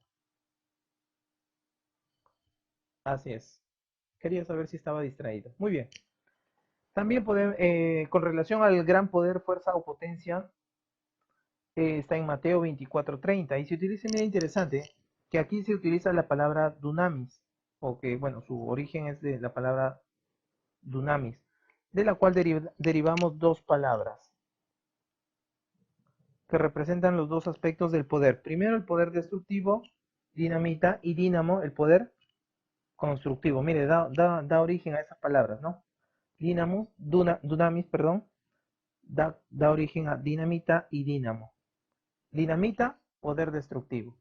Así es. Quería saber si estaba distraído. Muy bien. También con relación al gran poder, fuerza o potencia, está en Mateo 24:30 y se utiliza, mira, interesante, que aquí se utiliza la palabra dunamis, o que, bueno, su origen es de la palabra dunamis, de la cual derivamos dos palabras que representan los dos aspectos del poder. Primero, el poder destructivo, dinamita, y dínamo, el poder constructivo. Mire, da origen a esas palabras, ¿no? Dunamis, perdón, da origen a dinamita y dínamo. Dinamita, poder destructivo.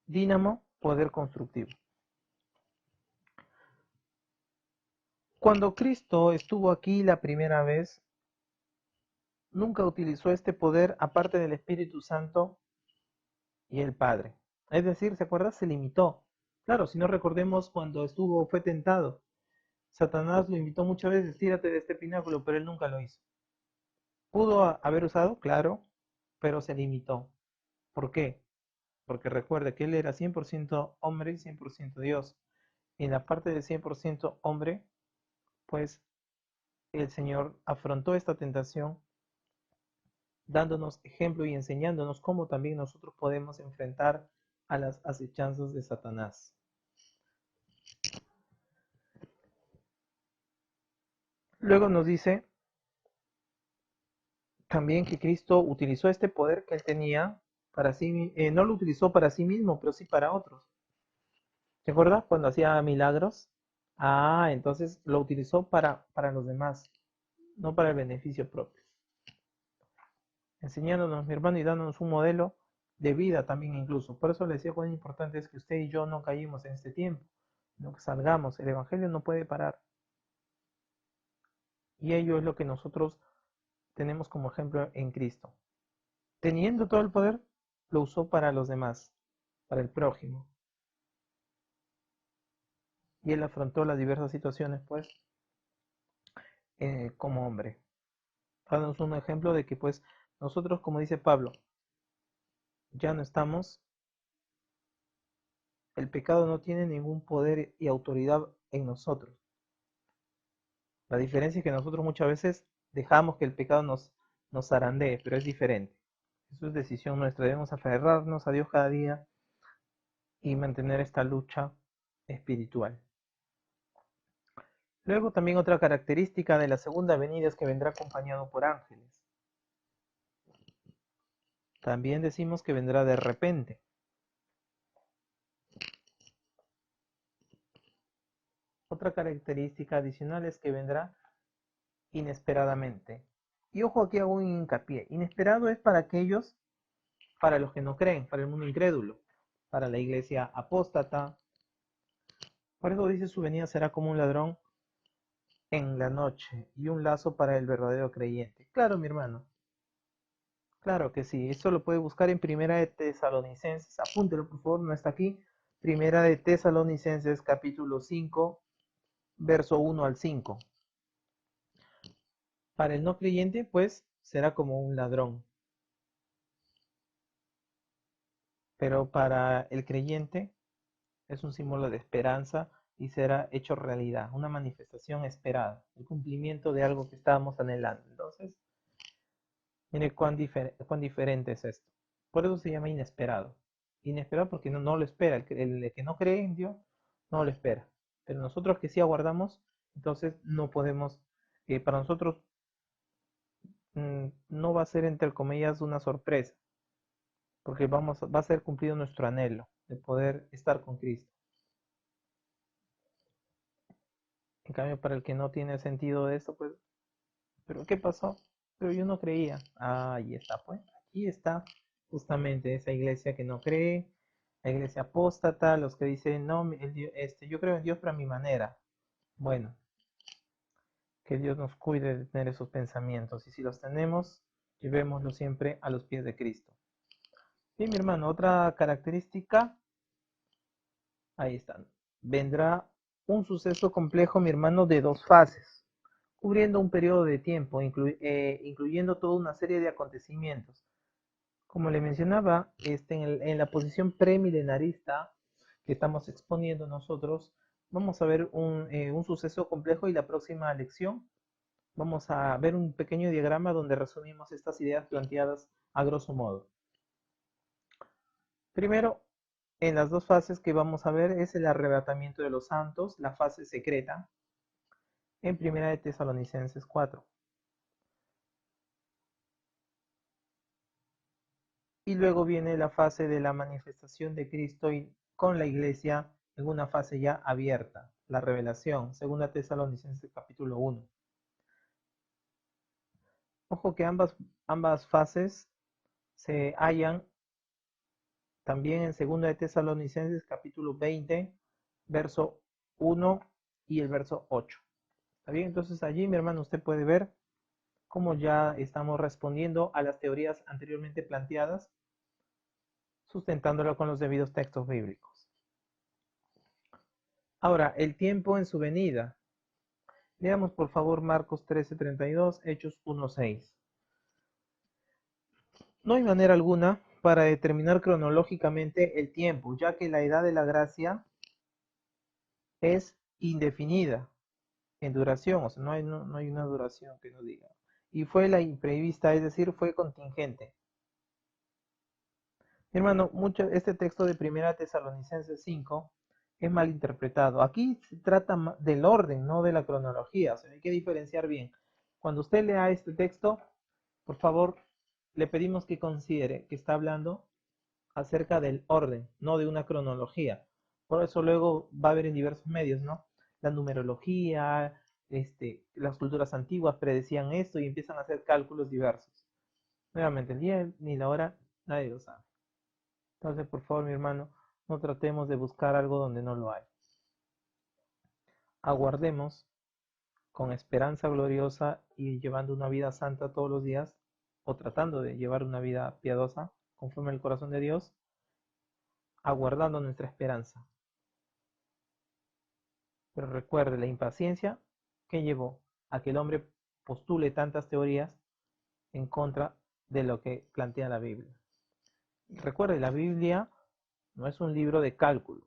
Dínamo, poder constructivo. Cuando Cristo estuvo aquí la primera vez, nunca utilizó este poder aparte del Espíritu Santo y el Padre. Es decir, ¿se acuerda? Se limitó. Claro, si no recordemos cuando fue tentado. Satanás lo invitó muchas veces, tírate de este pináculo, pero él nunca lo hizo. ¿Pudo haber usado? Claro, pero se limitó. ¿Por qué? Porque recuerde que él era 100% hombre y 100% Dios. Y en la parte de 100% hombre, pues el Señor afrontó esta tentación dándonos ejemplo y enseñándonos cómo también nosotros podemos enfrentar a las acechanzas de Satanás. Luego nos dice también que Cristo utilizó este poder que él tenía para sí, no lo utilizó para sí mismo, pero sí para otros. ¿Te acuerdas cuando hacía milagros? Ah, entonces lo utilizó para los demás, no para el beneficio propio. Enseñándonos, mi hermano, y dándonos un modelo de vida también incluso. Por eso le decía cuán importante es que usted y yo no caímos en este tiempo, no que salgamos. El Evangelio no puede parar. Y ello es lo que nosotros tenemos como ejemplo en Cristo. Teniendo todo el poder, lo usó para los demás, para el prójimo. Y él afrontó las diversas situaciones, pues, como hombre. Dándonos un ejemplo de que, pues, nosotros, como dice Pablo, ya no estamos, el pecado no tiene ningún poder y autoridad en nosotros. La diferencia es que nosotros muchas veces dejamos que el pecado nos zarandee, pero es diferente. Eso es decisión nuestra. Debemos aferrarnos a Dios cada día y mantener esta lucha espiritual. Luego también otra característica de la segunda venida es que vendrá acompañado por ángeles. También decimos que vendrá de repente. Otra característica adicional es que vendrá inesperadamente. Y ojo, aquí hago un hincapié. Inesperado es para aquellos, para los que no creen, para el mundo incrédulo, para la iglesia apóstata. Por eso dice su venida será como un ladrón en la noche y un lazo para el verdadero creyente. Claro, mi hermano. Claro que sí. Eso lo puede buscar en Primera de Tesalonicenses. Apúntelo, por favor, no está aquí. Primera de Tesalonicenses, capítulo 5, verso 1 al 5. Para el no creyente, pues, será como un ladrón. Pero para el creyente es un símbolo de esperanza y será hecho realidad, una manifestación esperada, el cumplimiento de algo que estábamos anhelando. Entonces, mire cuán diferente es esto. Por eso se llama inesperado. Inesperado porque no lo espera. El que no cree en Dios no lo espera. Pero nosotros que sí aguardamos, entonces no podemos, para nosotros no va a ser entre comillas una sorpresa, porque va a ser cumplido nuestro anhelo de poder estar con Cristo. En cambio, para el que no tiene sentido de esto, pues, ¿pero qué pasó? Pero yo no creía. Ah, ahí está, pues. Aquí está justamente esa iglesia que no cree, la iglesia apóstata, los que dicen, no, yo creo en Dios pero a mi manera. Bueno, que Dios nos cuide de tener esos pensamientos. Y si los tenemos, llevémoslos siempre a los pies de Cristo. Bien, mi hermano, otra característica, ahí están. Vendrá un suceso complejo, mi hermano, de dos fases, cubriendo un periodo de tiempo, incluyendo toda una serie de acontecimientos. Como le mencionaba, en la posición premilenarista que estamos exponiendo nosotros, vamos a ver un suceso complejo y la próxima lección vamos a ver un pequeño diagrama donde resumimos estas ideas planteadas a grosso modo. Primero, en las dos fases que vamos a ver es el arrebatamiento de los santos, la fase secreta, en Primera de Tesalonicenses 4. Y luego viene la fase de la manifestación de Cristo con la iglesia en una fase ya abierta, la revelación, Segunda Tesalonicenses capítulo 1. Ojo que ambas fases se hallan también en Segunda de Tesalonicenses capítulo 20, verso 1 y el verso 8. ¿Está bien? Entonces allí, mi hermano, usted puede ver cómo ya estamos respondiendo a las teorías anteriormente planteadas, sustentándolo con los debidos textos bíblicos. Ahora, el tiempo en su venida. Leamos por favor Marcos 13:32, Hechos 1:6. No hay manera alguna para determinar cronológicamente el tiempo, ya que la edad de la gracia es indefinida en duración, o sea, no hay una duración que nos diga. Y fue la imprevista, es decir, fue contingente. Mi hermano, este texto de Primera Tesalonicenses 5 es mal interpretado. Aquí se trata del orden, no de la cronología, o sea, hay que diferenciar bien. Cuando usted lea este texto, por favor, le pedimos que considere que está hablando acerca del orden, no de una cronología. Por eso luego va a haber en diversos medios, ¿no? La numerología, las culturas antiguas predecían esto y empiezan a hacer cálculos diversos. Nuevamente, el día ni la hora, nadie lo sabe. Entonces, por favor, mi hermano, no tratemos de buscar algo donde no lo hay. Aguardemos con esperanza gloriosa y llevando una vida santa todos los días, o tratando de llevar una vida piadosa, conforme al corazón de Dios, aguardando nuestra esperanza. Pero recuerde la impaciencia que llevó a que el hombre postule tantas teorías en contra de lo que plantea la Biblia. Recuerde, la Biblia no es un libro de cálculo,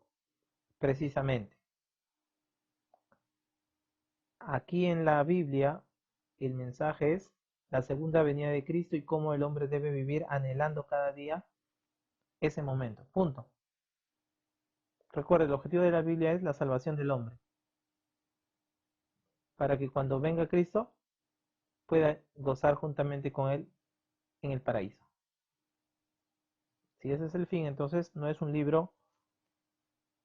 precisamente. Aquí en la Biblia el mensaje es la segunda venida de Cristo y cómo el hombre debe vivir anhelando cada día ese momento. Punto. Recuerde, el objetivo de la Biblia es la salvación del hombre, para que cuando venga Cristo pueda gozar juntamente con él en el paraíso. Si ese es el fin, entonces no es un libro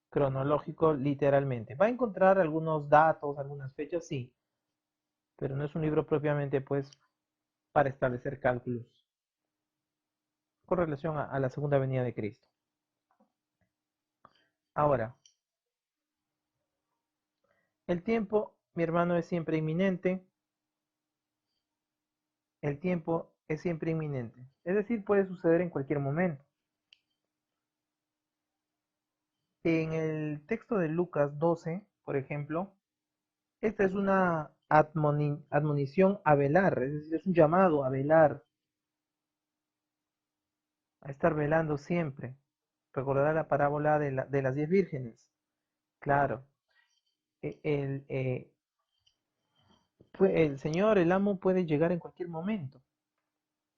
cronológico literalmente. Va a encontrar algunos datos, algunas fechas, sí, pero no es un libro propiamente pues para establecer cálculos con relación a la segunda venida de Cristo. Ahora, el tiempo, mi hermano, es siempre inminente. El tiempo es siempre inminente. Es decir, puede suceder en cualquier momento. En el texto de Lucas 12, por ejemplo, esta es una admonición a velar, es decir, es un llamado a velar, a estar velando siempre. Recordará la parábola de las 10 vírgenes. Claro, el, el Señor, el amo, puede llegar en cualquier momento.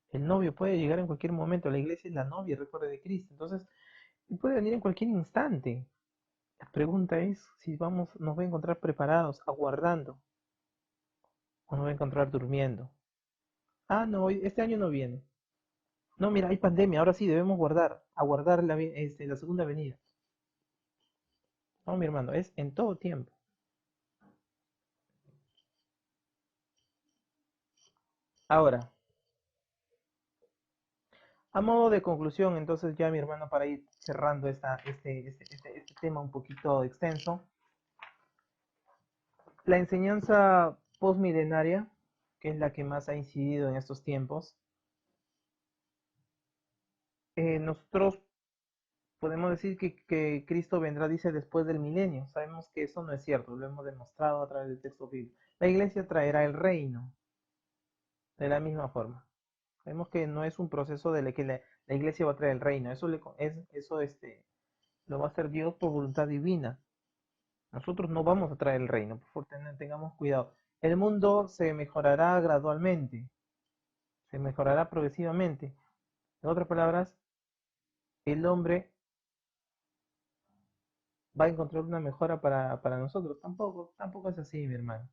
El novio puede llegar en cualquier momento. La iglesia es la novia, recuerde, de Cristo. Entonces, puede venir en cualquier instante. La pregunta es si nos va a encontrar preparados, aguardando, o nos va a encontrar durmiendo. Ah, no, este año no viene. No, mira, hay pandemia, ahora sí debemos aguardar la segunda venida. No, mi hermano, es en todo tiempo. Ahora, a modo de conclusión, entonces ya mi hermano, para ir cerrando este tema un poquito extenso, la enseñanza postmilenaria, que es la que más ha incidido en estos tiempos, nosotros podemos decir que Cristo vendrá, dice, después del milenio. Sabemos que eso no es cierto, lo hemos demostrado a través del texto bíblico. La iglesia traerá el reino de la misma forma. Sabemos que no es un proceso de que la iglesia va a traer el reino, lo va a hacer Dios por voluntad divina. Nosotros no vamos a traer el reino, por favor, tengamos cuidado. El mundo se mejorará gradualmente, se mejorará progresivamente. En otras palabras, el hombre va a encontrar una mejora para nosotros. Tampoco es así, mi hermano.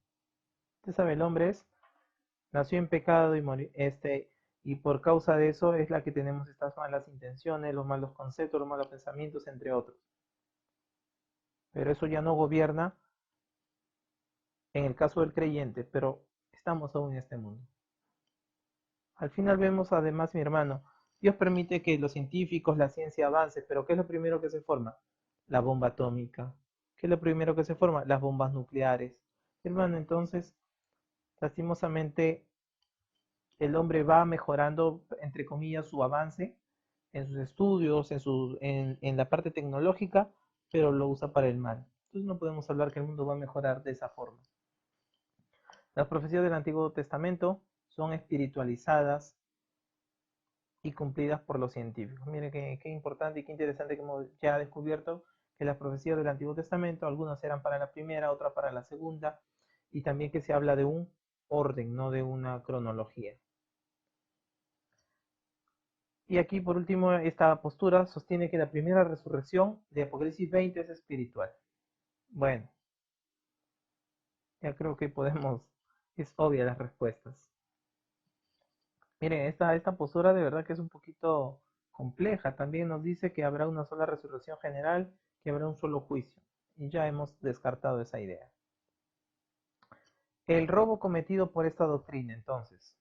Usted sabe, el hombre nació en pecado y por causa de eso es la que tenemos estas malas intenciones, los malos conceptos, los malos pensamientos, entre otros. Pero eso ya no gobierna en el caso del creyente, pero estamos aún en este mundo. Al final vemos además, mi hermano, Dios permite que los científicos, la ciencia avance, pero ¿qué es lo primero que se forma? La bomba atómica. ¿Qué es lo primero que se forma? Las bombas nucleares. Hermano, entonces, lastimosamente, el hombre va mejorando, entre comillas, su avance en sus estudios, en la parte tecnológica, pero lo usa para el mal. Entonces no podemos hablar que el mundo va a mejorar de esa forma. Las profecías del Antiguo Testamento son espiritualizadas y cumplidas por los científicos. Mire qué importante y qué interesante que hemos ya descubierto que las profecías del Antiguo Testamento, algunas eran para la primera, otras para la segunda, y también que se habla de un orden, no de una cronología. Y aquí, por último, esta postura sostiene que la primera resurrección de Apocalipsis 20 es espiritual. Bueno, ya creo que es obvia las respuestas. Miren, esta postura de verdad que es un poquito compleja. También nos dice que habrá una sola resurrección general, que habrá un solo juicio. Y ya hemos descartado esa idea. El robo cometido por esta doctrina, entonces,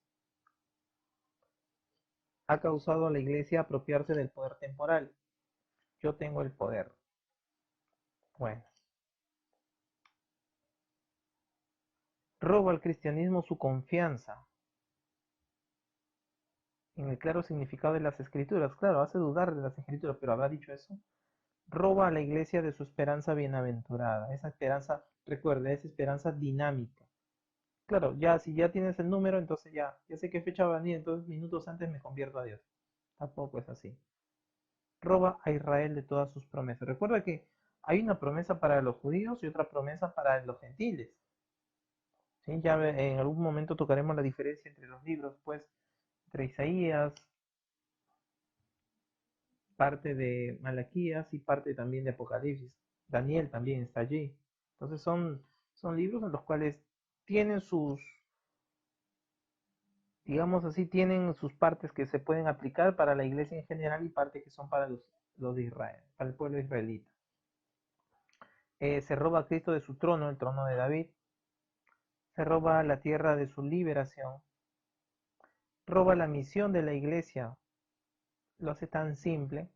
ha causado a la iglesia apropiarse del poder temporal. Yo tengo el poder. Bueno, roba al cristianismo su confianza en el claro significado de las escrituras. Claro, hace dudar de las escrituras, pero ¿habrá dicho eso? Roba a la iglesia de su esperanza bienaventurada. Esa esperanza, recuerde, es esperanza dinámica. Claro, ya si ya tienes el número, entonces ya sé qué fecha va a venir, entonces minutos antes me convierto a Dios. Tampoco es así. Roba a Israel de todas sus promesas. Recuerda que hay una promesa para los judíos y otra promesa para los gentiles. ¿Sí? Ya en algún momento tocaremos la diferencia entre los libros, pues, entre Isaías, parte de Malaquías y parte también de Apocalipsis. Daniel también está allí. Entonces son libros en los cuales tienen digamos así, tienen sus partes que se pueden aplicar para la iglesia en general y partes que son para los de Israel, para el pueblo israelita. Se roba a Cristo de su trono, el trono de David. Se roba la tierra de su liberación. Roba la misión de la iglesia. Lo hace tan simple.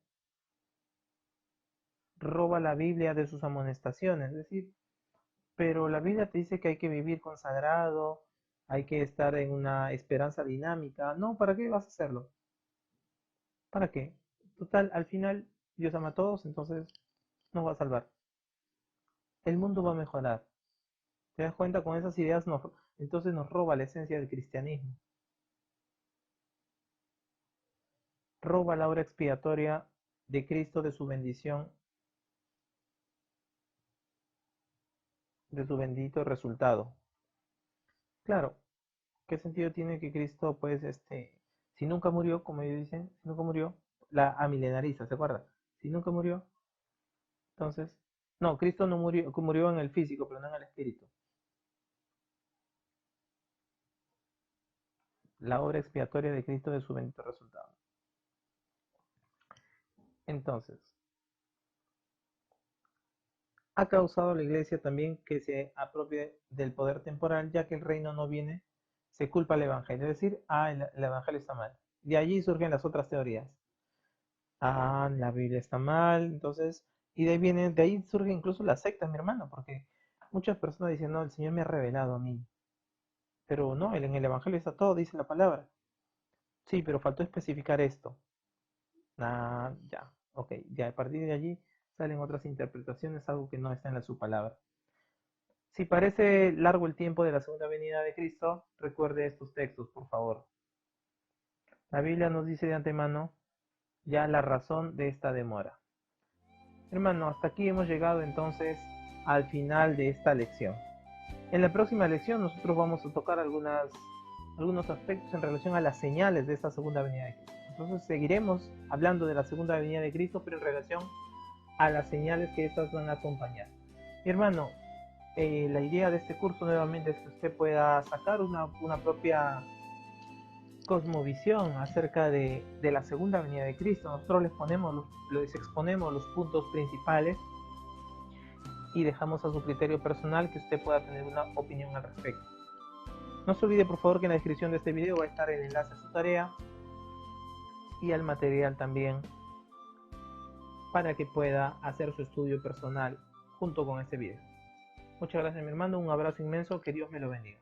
Roba la Biblia de sus amonestaciones. Es decir, pero la Biblia te dice que hay que vivir consagrado, hay que estar en una esperanza dinámica. No, ¿para qué vas a hacerlo? ¿Para qué? Total, al final Dios ama a todos, entonces nos va a salvar. El mundo va a mejorar. ¿Te das cuenta? Con esas ideas entonces nos roba la esencia del cristianismo. Roba la obra expiatoria de Cristo, de su bendición, de su bendito resultado. Claro, ¿qué sentido tiene que Cristo, pues, si nunca murió, como ellos dicen, si nunca murió, la amilenariza, ¿se acuerda? Si nunca murió, entonces, no, Cristo no murió, murió en el físico, pero no en el espíritu. La obra expiatoria de Cristo de su bendito resultado. Entonces, ha causado a la iglesia también que se apropie del poder temporal, ya que el reino no viene, se culpa al evangelio, es decir, el evangelio está mal. De allí surgen las otras teorías. La Biblia está mal, entonces, y de ahí surge incluso la secta, mi hermano, porque muchas personas dicen, no, el Señor me ha revelado a mí, pero no, en el Evangelio está todo, dice la palabra. Sí, pero faltó especificar esto. Ya, ok, ya a partir de allí salen otras interpretaciones, algo que no está en su palabra. Si parece largo el tiempo de la segunda venida de Cristo, recuerde estos textos, por favor. La Biblia nos dice de antemano ya la razón de esta demora. Hermano, hasta aquí hemos llegado entonces al final de esta lección. En la próxima lección nosotros vamos a tocar algunos aspectos en relación a las señales de esta segunda venida de Cristo. Entonces seguiremos hablando de la segunda venida de Cristo, pero en relación a las señales que estas van a acompañar. Mi hermano, la idea de este curso nuevamente es que usted pueda sacar una propia cosmovisión acerca de la segunda venida de Cristo. Nosotros les exponemos los puntos principales y dejamos a su criterio personal que usted pueda tener una opinión al respecto. No se olvide por favor que en la descripción de este video va a estar el enlace a su tarea y al material también para que pueda hacer su estudio personal junto con este video. Muchas gracias mi hermano, un abrazo inmenso, que Dios me lo bendiga.